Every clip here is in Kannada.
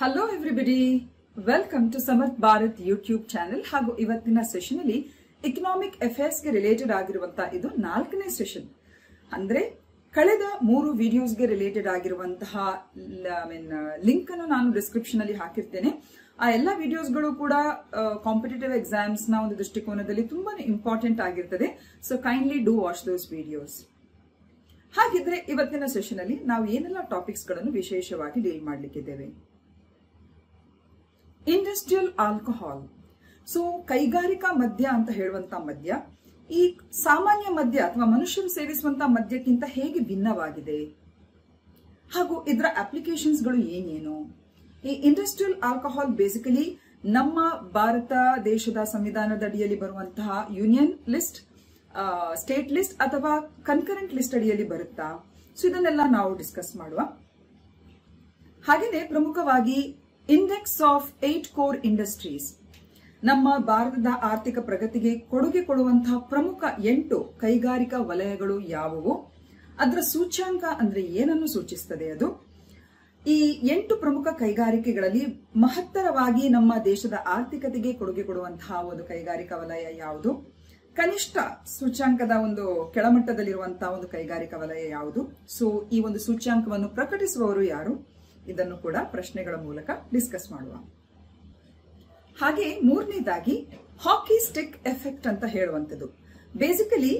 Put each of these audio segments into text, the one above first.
Hello everybody, welcome to Samarth Bharat YouTube channel. ಹಾಗೂ ಇವತ್ತಿನ ಸೆಷನ್ ಅಲ್ಲಿ ಇಕನಾಮಿಕ್ ಅಫೇರ್ಸ್ ಗೆ ರಿಲೇಟೆಡ್ ಆಗಿರುವಂತಹ ಇದು 4ನೇ ಸೆಷನ್. ಅಂದ್ರೆ ಕಳೆದ 3 ವಿಡಿಯೋಸ್ಗೆ ರಿಲೇಟೆಡ್ ಆಗಿರುವಂತಹ ಲಿಂಕ್ ಅನ್ನು ನಾನು ಡಿಸ್ಕ್ರಿಪ್ಷನ್ ಅಲ್ಲಿ ಹಾಕಿರ್ತೇನೆ. ಆ ಎಲ್ಲ ವಿಡಿಯೋಸ್ಗಳು ಕೂಡ ಕಾಂಪಿಟೇಟಿವ್ ಎಕ್ಸಾಮ್ಸ್ ನ ಒಂದು ದೃಷ್ಟಿಕೋನದಲ್ಲಿ ತುಂಬಾನೇ ಇಂಪಾರ್ಟೆಂಟ್ ಆಗಿರ್ತದೆ. So kindly do watch those videos. ಹಾಗಿದ್ರೆ ಇವತ್ತಿನ ಸೆಷನ್ ಅಲ್ಲಿ ನಾವು ಏನೆಲ್ಲ ಟಾಪಿಕ್ಸ್ ಗಳನ್ನು ವಿಶೇಷವಾಗಿ ಡೀಲ್ ಮಾಡಲಿಕ್ಕಿದ್ದೇವೆ. Industrial alcohol. ಸೊ ಕೈಗಾರಿಕಾ ಮದ್ಯ ಅಂತ ಹೇಳುವಂತ ಮದ್ಯ ಈ ಸಾಮಾನ್ಯ ಮದ್ಯ ಅಥವಾ ಮನುಷ್ಯರು ಸೇವಿಸುವಂತಹ ಮದ್ಯಕ್ಕಿಂತ ಹೇಗೆ ಭಿನ್ನವಾಗಿದೆ, ಹಾಗೂ ಇದರ ಅಪ್ಲಿಕೇಶನ್ಸ್ಗಳು ಏನೇನು. ಈ ಇಂಡಸ್ಟ್ರಿಯಲ್ ಆಲ್ಕೋಹಾಲ್ ಬೇಸಿಕಲಿ ನಮ್ಮ ಭಾರತ ದೇಶದ ಸಂವಿಧಾನದ ಅಡಿಯಲ್ಲಿ ಬರುವಂತಹ ಯೂನಿಯನ್ ಲಿಸ್ಟ್, ಸ್ಟೇಟ್ ಲಿಸ್ಟ್ ಅಥವಾ ಕನ್ಕರೆಂಟ್ ಲಿಸ್ಟ್ ಅಡಿಯಲ್ಲಿ ಬರುತ್ತಾ? ಸೊ ಇದನ್ನೆಲ್ಲ ನಾವು ಡಿಸ್ಕಸ್ ಮಾಡುವ. ಹಾಗೆಯೇ ಪ್ರಮುಖವಾಗಿ ಇಂಡೆಕ್ಸ್ ಆಫ್ 8 ಕೋರ್ ಇಂಡಸ್ಟ್ರೀಸ್, ನಮ್ಮ ಭಾರತದ ಆರ್ಥಿಕ ಪ್ರಗತಿಗೆ ಕೊಡುಗೆ ಕೊಡುವಂತಹ ಪ್ರಮುಖ 8 ಕೈಗಾರಿಕಾ ವಲಯಗಳು ಯಾವುವು, ಅದರ ಸೂಚ್ಯಾಂಕ ಅಂದ್ರೆ ಏನನ್ನು ಸೂಚಿಸುತ್ತದೆ ಅದು. ಈ 8 ಪ್ರಮುಖ ಕೈಗಾರಿಕೆಗಳಲ್ಲಿ ಮಹತ್ತರವಾಗಿ ನಮ್ಮ ದೇಶದ ಆರ್ಥಿಕತೆಗೆ ಕೊಡುಗೆ ಕೊಡುವಂತಹ ಒಂದು ಕೈಗಾರಿಕಾ ವಲಯ ಯಾವುದು, ಕನಿಷ್ಠ ಸೂಚ್ಯಾಂಕದ ಒಂದು ಕೆಳಮಟ್ಟದಲ್ಲಿರುವಂತಹ ಒಂದು ಕೈಗಾರಿಕಾ ವಲಯ ಯಾವುದು. ಸೊ ಈ ಒಂದು ಸೂಚ್ಯಾಂಕವನ್ನು ಪ್ರಕಟಿಸುವವರು ಯಾರು, ಇದನ್ನು ಕೂಡ ಪ್ರಶ್ನೆಗಳ ಮೂಲಕ ಡಿಸ್ಕಸ್ ಮಾಡುವ. ಹಾಗೆ 3ನೇದಾಗಿ ಹಾಕಿ ಸ್ಟಿಕ್ ಎಫೆಕ್ಟ್ ಅಂತ ಹೇಳುವಂಥದ್ದು. ಬೇಸಿಕಲಿ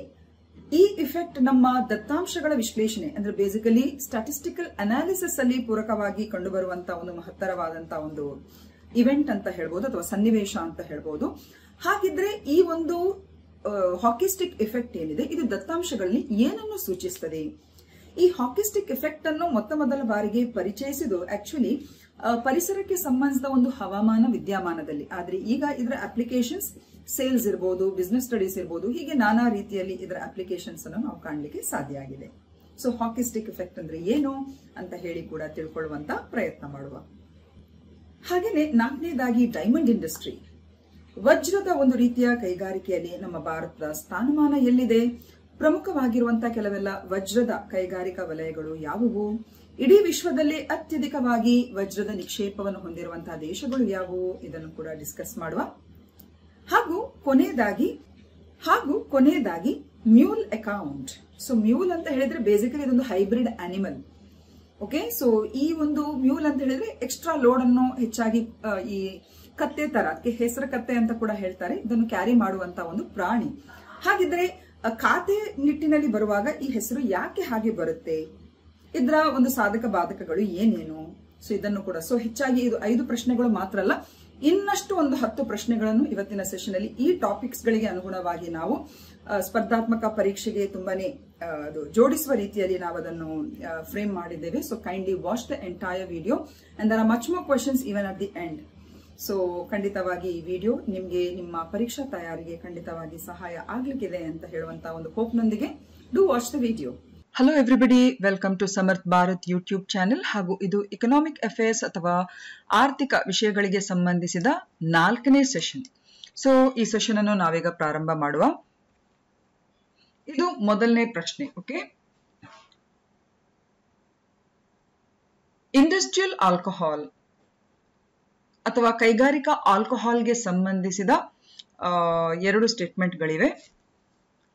ಈ ಇಫೆಕ್ಟ್ ನಮ್ಮ ದತ್ತಾಂಶಗಳ ವಿಶ್ಲೇಷಣೆ ಅಂದ್ರೆ ಬೇಸಿಕಲಿ ಸ್ಟಾಟಿಸ್ಟಿಕಲ್ ಅನಾಲಿಸಿಸ್ ಅಲ್ಲಿ ಪೂರಕವಾಗಿ ಕಂಡುಬರುವಂತಹ ಒಂದು ಮಹತ್ತರವಾದಂತಹ ಒಂದು ಇವೆಂಟ್ ಅಂತ ಹೇಳ್ಬೋದು ಅಥವಾ ಸನ್ನಿವೇಶ ಅಂತ ಹೇಳ್ಬೋದು. ಹಾಗಿದ್ರೆ ಈ ಒಂದು ಹಾಕಿ ಸ್ಟಿಕ್ ಎಫೆಕ್ಟ್ ಏನಿದೆ ಇದು ದತ್ತಾಂಶಗಳಲ್ಲಿ ಏನನ್ನು ಸೂಚಿಸುತ್ತದೆ? ಈ ಹಾಕಿ ಸ್ಟಿಕ್ ಎಫೆಕ್ಟ್ ಅನ್ನು ಮೊದಲ ಬಾರಿಗೆ ಪರಿಚಯಿಸಿದ್ದು ಆಕ್ಚುಲಿ ಪರಿಸರಕ್ಕೆ ಸಂಬಂಧಿಸಿದ ಒಂದು ಹವಾಮಾನ ವಿದ್ಯಮಾನದಲ್ಲಿ. ಆದ್ರೆ ಈಗ ಇದರ ಅಪ್ಲಿಕೇಶನ್ಸ್ ಸೇಲ್ಸ್ ಇರಬಹುದು, ಬಿಸ್ನೆಸ್ ಸ್ಟಡೀಸ್ ಇರಬಹುದು, ಹೀಗೆ ನಾನಾ ರೀತಿಯಲ್ಲಿ ಇದರ ಅಪ್ಲಿಕೇಶನ್ಸ್ ಅನ್ನು ನಾವು ಕಾಣಲಿಕ್ಕೆ ಸಾಧ್ಯ ಆಗಿದೆ. ಸೊ ಹಾಕಿ ಸ್ಟಿಕ್ ಎಫೆಕ್ಟ್ ಅಂದ್ರೆ ಏನು ಅಂತ ಹೇಳಿ ಕೂಡ ತಿಳ್ಕೊಳ್ಳುವಂತ ಪ್ರಯತ್ನ ಮಾಡುವ. ಹಾಗೇನೆ 4ನೇದಾಗಿ ಡೈಮಂಡ್ ಇಂಡಸ್ಟ್ರಿ, ವಜ್ರದ ಒಂದು ರೀತಿಯ ಕೈಗಾರಿಕೆಯಲ್ಲಿ ನಮ್ಮ ಭಾರತದ ಸ್ಥಾನಮಾನ ಎಲ್ಲಿದೆ, ಪ್ರಮುಖವಾಗಿರುವಂತಹ ಕೆಲವೆಲ್ಲ ವಜ್ರದ ಕೈಗಾರಿಕಾ ವಲಯಗಳು ಯಾವುವು, ಇಡೀ ವಿಶ್ವದಲ್ಲಿ ಅತ್ಯಧಿಕವಾಗಿ ವಜ್ರದ ನಿಕ್ಷೇಪವನ್ನು ಹೊಂದಿರುವಂತಹ ದೇಶಗಳು ಯಾವುವು, ಇದನ್ನು ಕೂಡ ಡಿಸ್ಕಸ್ ಮಾಡುವ. ಹಾಗೂ ಕೊನೆಯದಾಗಿ ಮ್ಯೂಲ್ ಅಕೌಂಟ್. ಸೊ ಮ್ಯೂಲ್ ಅಂತ ಹೇಳಿದ್ರೆ ಬೇಸಿಕಲಿ ಇದೊಂದು ಹೈಬ್ರಿಡ್ ಅನಿಮಲ್. ಓಕೆ, ಸೊ ಈ ಒಂದು ಮ್ಯೂಲ್ ಅಂತ ಹೇಳಿದ್ರೆ ಎಕ್ಸ್ಟ್ರಾ ಲೋಡ್ ಅನ್ನು ಹೆಚ್ಚಾಗಿ ಈ ಕತ್ತೆ ತರ, ಅದಕ್ಕೆ ಹೆಸರು ಕತ್ತೆ ಅಂತ ಕೂಡ ಹೇಳ್ತಾರೆ, ಇದನ್ನು ಕ್ಯಾರಿ ಮಾಡುವಂತ ಒಂದು ಪ್ರಾಣಿ. ಹಾಗಿದ್ರೆ ಖಾತೆ ನಿಟ್ಟಿನಲ್ಲಿ ಬರುವಾಗ ಈ ಹೆಸರು ಯಾಕೆ ಹಾಗೆ ಬರುತ್ತೆ, ಇದರ ಒಂದು ಸಾಧಕ ಬಾಧಕಗಳು ಏನೇನು, ಸೊ ಇದನ್ನು ಕೂಡ. ಸೊ ಹೆಚ್ಚಾಗಿ ಇದು 5 ಪ್ರಶ್ನೆಗಳು ಮಾತ್ರ ಅಲ್ಲ, ಇನ್ನಷ್ಟು ಒಂದು 10 ಪ್ರಶ್ನೆಗಳನ್ನು ಇವತ್ತಿನ ಸೆಷನ್ ಅಲ್ಲಿ ಈ ಟಾಪಿಕ್ಸ್ ಗಳಿಗೆ ಅನುಗುಣವಾಗಿ ನಾವು ಸ್ಪರ್ಧಾತ್ಮಕ ಪರೀಕ್ಷೆಗೆ ತುಂಬಾನೇ ಜೋಡಿಸುವ ರೀತಿಯಲ್ಲಿ ನಾವು ಅದನ್ನು ಫ್ರೇಮ್ ಮಾಡಿದ್ದೇವೆ. So kindly watch the entire video and there are much more questions even at the end. So ಖಂಡಿತವಾಗಿ ಈ ವಿಡಿಯೋ ನಿಮ್ಗೆ ನಿಮ್ಮ ಪರೀಕ್ಷಾ ತಯಾರಿಗೆ ಖಂಡಿತವಾಗಿ ಸಹಾಯ ಆಗ್ಲಿಕ್ಕಿದೆ ಅಂತ ಹೇಳುವಂತಹ ಒಂದು ಹೋಪ್ನೊಂದಿಗೆ do watch the video. Hello everybody, welcome to Samarth Bharat YouTube channel. ಹಾಗೂ ಇದು ಇಕನಾಮಿಕ್ ಅಫೇರ್ಸ್ ಅಥವಾ ಆರ್ಥಿಕ ವಿಷಯಗಳಿಗೆ ಸಂಬಂಧಿಸಿದ 4ನೇ ಸೆಷನ್. ಸೊ ಈ ಸೆಷನ್ ಅನ್ನು ನಾವೀಗ ಪ್ರಾರಂಭ ಮಾಡುವ. ಇದು ಮೊದಲನೇ ಪ್ರಶ್ನೆ. ಓಕೆ, ಇಂಡಸ್ಟ್ರಿಯಲ್ ಆಲ್ಕೋಹಾಲ್ ಅಥವಾ ಕೈಗಾರಿಕಾ ಆಲ್ಕೋಹಾಲ್ಗೆ ಸಂಬಂಧಿಸಿದ 2 ಸ್ಟೇಟ್ಮೆಂಟ್ಗಳಿವೆ.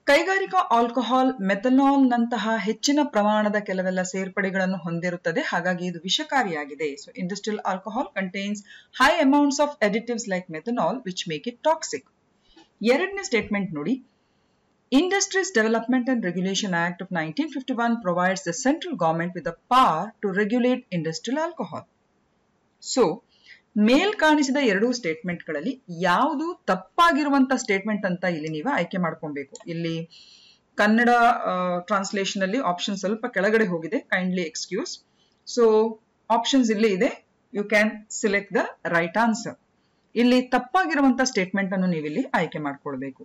ಕೈಗಾರಿಕಾ ಆಲ್ಕೋಹಾಲ್ ಮೆಥನಾಲ್ ನಂತಹ ಹೆಚ್ಚಿನ ಪ್ರಮಾಣದ ಕೆಲವೆಲ್ಲ ಸೇರ್ಪಡೆಗಳನ್ನು ಹೊಂದಿರುತ್ತದೆ, ಹಾಗಾಗಿ ಇದು ವಿಷಕಾರಿಯಾಗಿದೆ. So industrial alcohol contains high amounts of additives like methanol which make it toxic. 2ನೇ ಸ್ಟೇಟ್ಮೆಂಟ್ ನೋಡಿ, industries development and regulation act of 1951 provides the central government with the power to regulate industrial alcohol. So ಮೇಲ್ ಕಾಣಿಸಿದ 2 ಸ್ಟೇಟ್ಮೆಂಟ್ಗಳಲ್ಲಿ ಯಾವುದು ತಪ್ಪಾಗಿರುವಂತ ಸ್ಟೇಟ್ಮೆಂಟ್ ಅಂತ ಇಲ್ಲಿ ನೀವು ಆಯ್ಕೆ ಮಾಡ್ಕೊಬೇಕು. ಇಲ್ಲಿ ಕನ್ನಡ ಟ್ರಾನ್ಸ್ಲೇಷನ್ ಅಲ್ಲಿ ಆಪ್ಷನ್ ಸ್ವಲ್ಪ ಕೆಳಗಡೆ ಹೋಗಿದೆ, ಕೈಂಡ್ಲಿ ಎಕ್ಸ್ಕ್ಯೂಸ್. ಸೊ ಆಪ್ಷನ್ಸ್ ಇಲ್ಲಿ ಇದೆ, you can select the right answer. ಇಲ್ಲಿ ತಪ್ಪಾಗಿರುವಂತ ಸ್ಟೇಟ್ಮೆಂಟ್ ಅನ್ನು ನೀವು ಇಲ್ಲಿ ಆಯ್ಕೆ ಮಾಡ್ಕೊಳ್ಬೇಕು.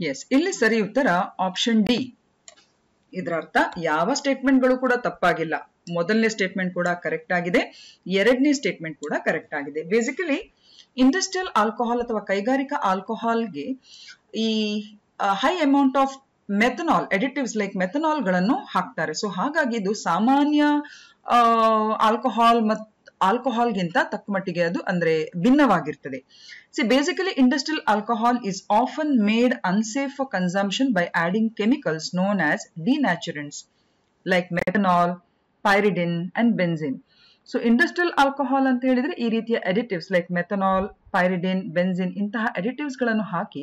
ಎಸ್, ಇಲ್ಲಿ ಸರಿ ಉತ್ತರ ಆಪ್ಷನ್ ಡಿ. ಇದರ ಅರ್ಥ ಯಾವ ಸ್ಟೇಟ್ಮೆಂಟ್ಗಳು ಕೂಡ ತಪ್ಪಾಗಿಲ್ಲ. ಮೊದಲನೇ ಸ್ಟೇಟ್ಮೆಂಟ್ ಕೂಡ ಕರೆಕ್ಟ್ ಆಗಿದೆ, 2ನೇ ಸ್ಟೇಟ್ಮೆಂಟ್ ಕೂಡ ಕರೆಕ್ಟ್ ಆಗಿದೆ. ಬೇಸಿಕಲಿ ಇಂಡಸ್ಟ್ರಿಯಲ್ ಆಲ್ಕೋಹಾಲ್ ಅಥವಾ ಕೈಗಾರಿಕಾ ಆಲ್ಕೋಹಾಲ್ಗೆ ಈ high amount of methanol additives like methanol ಗಳನ್ನು ಹಾಕ್ತಾರೆ. ಸೊ ಹಾಗಾಗಿ ಇದು ಸಾಮಾನ್ಯ ಆಲ್ಕೋಹಾಲ್ಗಿಂತ ತಕ್ಕ ಮಟ್ಟಿಗೆ ಅದು ಅಂದ್ರೆ ಭಿನ್ನವಾಗಿರ್ತದೆ. Basically industrial alcohol is often made unsafe for consumption by adding chemicals known as denaturants like methanol, pyridine and benzene. So industrial alcohol ಅಂತ ಹೇಳಿದ್ರೆ ಈ ರೀತಿಯ ಅಡಿಟಿವ್ಸ್ ಲೈಕ್ ಮೆಥನಾಲ್, ಪೈರಿಡಿನ್, ಬೆನ್ಸಿನ್ ಇಂತಹ ಅಡಿಟಿವ್ಸ್ ಗಳನ್ನು ಹಾಕಿ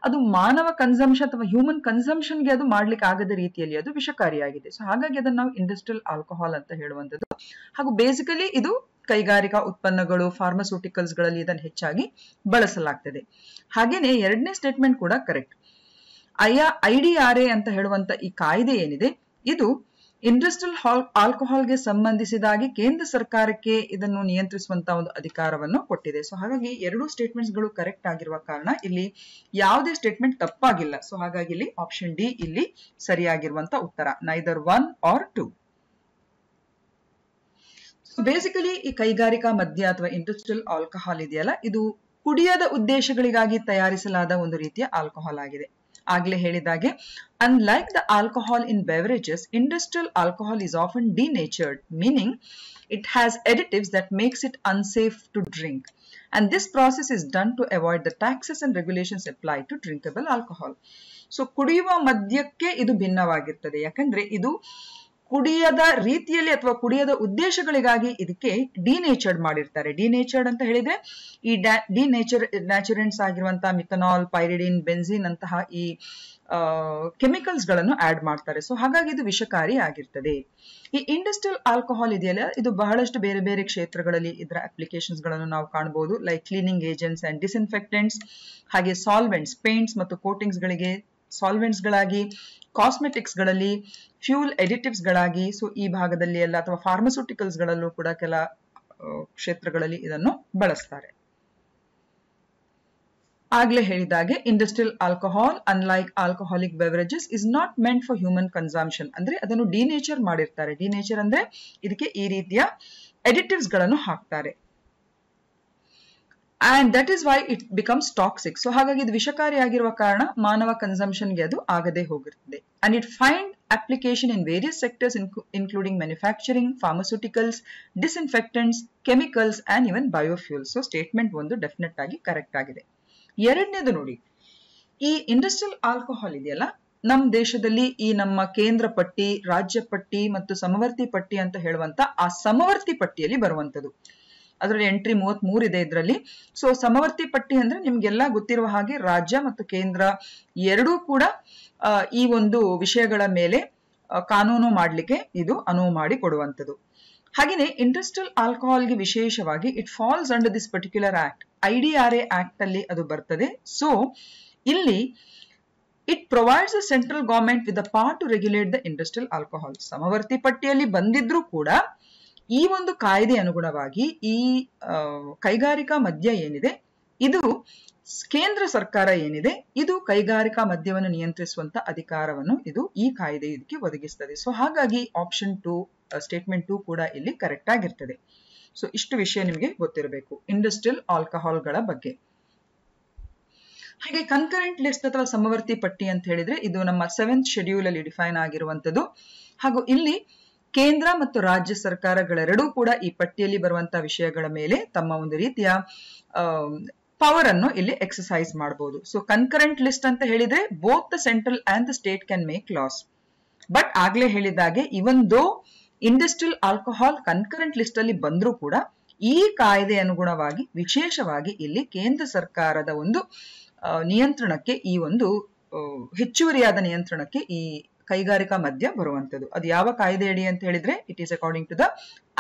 ಅದು ಮಾನವ ಕನ್ಸಂಪ್ಷನ್ ಅಥವಾ ಹ್ಯೂಮನ್ ಕನ್ಸಂಪ್ಷನ್ಗೆ ಅದು ಮಾಡ್ಲಿಕ್ಕೆ ಆಗದ ರೀತಿಯಲ್ಲಿ ಅದು ವಿಷಕಾರಿಯಾಗಿದೆ. ಸೊ ಹಾಗಾಗಿ ಅದನ್ನು ನಾವು ಇಂಡಸ್ಟ್ರಿಯಲ್ ಆಲ್ಕೋಹಾಲ್ ಅಂತ ಹೇಳುವಂಥದ್ದು. ಹಾಗೂ ಬೇಸಿಕಲಿ ಇದು ಕೈಗಾರಿಕಾ ಉತ್ಪನ್ನಗಳು, ಫಾರ್ಮಸ್ಯೂಟಿಕಲ್ಸ್ ಗಳಲ್ಲಿ ಇದನ್ನು ಹೆಚ್ಚಾಗಿ ಬಳಸಲಾಗ್ತದೆ. ಹಾಗೇನೆ ಎರಡನೇ ಸ್ಟೇಟ್ಮೆಂಟ್ ಕೂಡ ಕರೆಕ್ಟ್. IDRA ಅಂತ ಹೇಳುವಂತ ಈ ಕಾಯ್ದೆ ಏನಿದೆ ಇದು ಇಂಡಸ್ಟ್ರಿಯಲ್ ಆಲ್ಕೋಹಾಲ್ಗೆ ಸಂಬಂಧಿಸಿದಾಗಿ ಕೇಂದ್ರ ಸರ್ಕಾರಕ್ಕೆ ಇದನ್ನು ನಿಯಂತ್ರಿಸುವಂತಹ ಒಂದು ಅಧಿಕಾರವನ್ನು ಕೊಟ್ಟಿದೆ. ಸೊ ಹಾಗಾಗಿ ಎರಡು ಸ್ಟೇಟ್ಮೆಂಟ್ಸ್ ಗಳು ಕರೆಕ್ಟ್ ಆಗಿರುವ ಕಾರಣ ಇಲ್ಲಿ ಯಾವುದೇ ಸ್ಟೇಟ್ಮೆಂಟ್ ತಪ್ಪಾಗಿಲ್ಲ. ಸೊ ಹಾಗಾಗಿ ಇಲ್ಲಿ ಆಪ್ಷನ್ ಡಿ ಇಲ್ಲಿ ಸರಿಯಾಗಿರುವಂತ ಉತ್ತರ, ನೈದರ್ 1 or 2. ಸೊ ಬೇಸಿಕಲಿ ಈ ಕೈಗಾರಿಕಾ ಮದ್ಯ ಅಥವಾ ಇಂಡಸ್ಟ್ರಿಯಲ್ ಆಲ್ಕೋಹಾಲ್ ಇದೆಯಲ್ಲ, ಇದು ಕುಡಿಯದ ಉದ್ದೇಶಗಳಿಗಾಗಿ ತಯಾರಿಸಲಾದ ಒಂದು ರೀತಿಯ ಆಲ್ಕೋಹಾಲ್ ಆಗಿದೆ. ಆಗ್ಲೇ ಹೇಳಿದಾಗೆ unlike the alcohol in beverages, industrial alcohol is often denatured, meaning it has additives that makes it unsafe to drink, and this process is done to avoid the taxes and regulations applied to drinkable alcohol. So ಕುಡಿಯುವ ಮದ್ಯಕ್ಕೆ ಇದು ಭಿನ್ನವಾಗಿರ್ತದೆ, ಯಾಕಂದ್ರೆ ಇದು ಕುಡಿಯದ ರೀತಿಯಲ್ಲಿ ಅಥವಾ ಕುಡಿಯದ ಉದ್ದೇಶಗಳಿಗಾಗಿ ಇದಕ್ಕೆ ಡಿನೇಚರ್ಡ್ ಮಾಡಿರ್ತಾರೆ. ಡಿನೇಚರ್ಡ್ ಅಂತ ಹೇಳಿದ್ರೆ ಈ ನ್ಯಾಚುರೆಂಟ್ಸ್ ಆಗಿರುವಂತಹ ಮಿಥನಾಲ್, ಪೈರಿಡಿನ್, ಬೆನ್ಸಿನ್ ಅಂತಹ ಈ ಕೆಮಿಕಲ್ಸ್ ಗಳನ್ನು ಆಡ್ ಮಾಡ್ತಾರೆ. ಸೊ ಹಾಗಾಗಿ ಇದು ವಿಷಕಾರಿ ಆಗಿರ್ತದೆ. ಈ ಇಂಡಸ್ಟ್ರಿಯಲ್ ಆಲ್ಕೋಹಾಲ್ ಇದೆಯಲ್ಲ, ಇದು ಬಹಳಷ್ಟು ಬೇರೆ ಬೇರೆ ಕ್ಷೇತ್ರಗಳಲ್ಲಿ ಇದರ ಅಪ್ಲಿಕೇಶನ್ಸ್ ಗಳನ್ನು ನಾವು ಕಾಣಬಹುದು. Like cleaning agents and disinfectants, ಹಾಗೆ ಸಾಲ್ವೆಂಟ್ಸ್, ಪೇಂಟ್ಸ್ ಮತ್ತು ಕೋಟಿಂಗ್ಸ್ ಗಳಿಗೆ ಸಾಲ್ವೆಂಟ್ಸ್ ಗಳಾಗಿ, ಕಾಸ್ಮೆಟಿಕ್ಸ್ ಗಳಲ್ಲಿ, ಫ್ಯೂಲ್ ಎಡಿಟಿವ್ಸ್ ಗಳಾಗಿ, ಸೊ ಈ ಭಾಗದಲ್ಲಿ ಎಲ್ಲ ಅಥವಾ ಫಾರ್ಮಸ್ಯೂಟಿಕಲ್ಸ್ ಗಳಲ್ಲೂ ಕೂಡ ಕೆಲ ಕ್ಷೇತ್ರಗಳಲ್ಲಿ ಇದನ್ನು ಬಳಸ್ತಾರೆ. ಆಗ್ಲೇ ಹೇಳಿದಾಗೆ industrial alcohol unlike alcoholic beverages is not meant for human consumption. ಅಂದ್ರೆ ಅದನ್ನು ಡಿನೇಚರ್ ಮಾಡಿರ್ತಾರೆ. ಡಿನೇಚರ್ ಅಂದ್ರೆ ಇದಕ್ಕೆ ಈ ರೀತಿಯ ಎಡಿಟಿವ್ಸ್ ಗಳನ್ನು ಹಾಕ್ತಾರೆ. And that is why it becomes toxic. So ಹಾಗಾಗಿ ಇದು ವಿಷಕಾರಿಯಾಗಿರುವ ಕಾರಣ ಮಾನವ ಕನ್ಸಂಪ್ಷನ್ಗೆ ಅದು ಆಗದೆ ಹೋಗಿರ್ತದೆ. And it find application in various sectors including manufacturing, pharmaceuticals, disinfectants, chemicals and even biofuels. So statement ಒಂದು ಡೆಫಿನೆಟ್ ಆಗಿ ಕರೆಕ್ಟ್ ಆಗಿದೆ. ಎರಡನೇದು ನೋಡಿ, ಈ ಇಂಡಸ್ಟ್ರಿಯಲ್ ಆಲ್ಕೋಹಾಲ್ ಇದೆಯಲ್ಲ, ನಮ್ಮ ದೇಶದಲ್ಲಿ ಈ ನಮ್ಮ ಕೇಂದ್ರ ಪಟ್ಟಿ, ರಾಜ್ಯ ಪಟ್ಟಿ ಮತ್ತು ಸಮವರ್ತಿ ಪಟ್ಟಿ ಅಂತ ಹೇಳುವಂತ ಆ ಸಮವರ್ತಿ ಪಟ್ಟಿಯಲ್ಲಿ ಬರುವಂತದ್ದು. ಅದರಲ್ಲಿ ಎಂಟ್ರಿ 33 ಇದೆ ಇದರಲ್ಲಿ. ಸೊ ಸಮವರ್ತಿ ಪಟ್ಟಿ ಅಂದ್ರೆ ನಿಮ್ಗೆಲ್ಲ ಗೊತ್ತಿರುವ ಹಾಗೆ ರಾಜ್ಯ ಮತ್ತು ಕೇಂದ್ರ ಎರಡೂ ಕೂಡ ಈ ಒಂದು ವಿಷಯಗಳ ಮೇಲೆ ಕಾನೂನು ಮಾಡಲಿಕ್ಕೆ ಇದು ಅನುವು ಮಾಡಿ ಕೊಡುವಂಥದ್ದು. ಹಾಗೆಯೇ ಇಂಡಸ್ಟ್ರಿಯಲ್ ಆಲ್ಕೋಹಾಲ್ಗೆ ವಿಶೇಷವಾಗಿ it falls under this particular act, IDRA act ಅಲ್ಲಿ ಅದು ಬರ್ತದೆ. ಸೊ ಇಲ್ಲಿ it provides the central government with the power to regulate the industrial alcohol. ಸಮವರ್ತಿ ಪಟ್ಟಿಯಲ್ಲಿ ಬಂದಿದ್ರೂ ಕೂಡ ಈ ಒಂದು ಕಾಯ್ದೆ ಅನುಗುಣವಾಗಿ ಈ ಕೈಗಾರಿಕಾ ಮದ್ಯ ಏನಿದೆ ಇದು ಕೇಂದ್ರ ಸರ್ಕಾರ ಏನಿದೆ ಇದು ಕೈಗಾರಿಕಾ ಮದ್ಯವನ್ನು ನಿಯಂತ್ರಿಸುವಂತ ಅಧಿಕಾರವನ್ನು ಇದು ಈ ಕಾಯ್ದೆ ಇದಕ್ಕೆ ಒದಗಿಸ್ತದೆ. ಸೊ ಹಾಗಾಗಿ ಆಪ್ಷನ್ 2 ಸ್ಟೇಟ್ಮೆಂಟ್ 2 ಕೂಡ ಇಲ್ಲಿ ಕರೆಕ್ಟ್ ಆಗಿರ್ತದೆ. ಸೊ ಇಷ್ಟು ವಿಷಯ ನಿಮಗೆ ಗೊತ್ತಿರಬೇಕು ಇಂಡಸ್ಟ್ರಿಯಲ್ ಆಲ್ಕೋಹಾಲ್ಗಳ ಬಗ್ಗೆ. ಹಾಗೆ ಕನ್ಕರೆಂಟ್ ಲಿಸ್ಟ್ ಅಥವಾ ಸಮವರ್ತಿ ಪಟ್ಟಿ ಅಂತ ಹೇಳಿದ್ರೆ ಇದು ನಮ್ಮ 7th ಶೆಡ್ಯೂಲ್ ಅಲ್ಲಿ ಡಿಫೈನ್ ಆಗಿರುವಂತದ್ದು. ಹಾಗೂ ಇಲ್ಲಿ ಕೇಂದ್ರ ಮತ್ತು ರಾಜ್ಯ ಸರ್ಕಾರಗಳೆರಡೂ ಕೂಡ ಈ ಪಟ್ಟಿಯಲ್ಲಿ ಬರುವಂತಹ ವಿಷಯಗಳ ಮೇಲೆ ತಮ್ಮ ಒಂದು ರೀತಿಯ ಪವರ್ ಅನ್ನು ಇಲ್ಲಿ ಎಕ್ಸರ್ಸೈಸ್ ಮಾಡಬಹುದು. ಸೊ ಕನ್ಕರೆಂಟ್ ಲಿಸ್ಟ್ ಅಂತ ಹೇಳಿದ್ರೆ both the central and the state can make loss. But ಆಗ್ಲೇ ಹೇಳಿದಾಗೆ ಇವನ್ ದೋ ಇಂಡಸ್ಟ್ರಿಯಲ್ ಆಲ್ಕೋಹಾಲ್ ಕನ್ಕರೆಂಟ್ ಲಿಸ್ಟ್ ಅಲ್ಲಿ ಬಂದ್ರೂ ಕೂಡ ಈ ಕಾಯ್ದೆ ಅನುಗುಣವಾಗಿ ವಿಶೇಷವಾಗಿ ಇಲ್ಲಿ ಕೇಂದ್ರ ಸರ್ಕಾರದ ಒಂದು ನಿಯಂತ್ರಣಕ್ಕೆ, ಈ ಒಂದು ಹೆಚ್ಚುವರಿಯಾದ ನಿಯಂತ್ರಣಕ್ಕೆ ಈ ಕೈಗಾರಿಕಾ ಮದ್ಯ ಬರುವಂತದ್ದು. ಅದು ಯಾವ ಕಾಯ್ದೆ ಅಡಿ ಅಂತ ಹೇಳಿದ್ರೆ it is according to the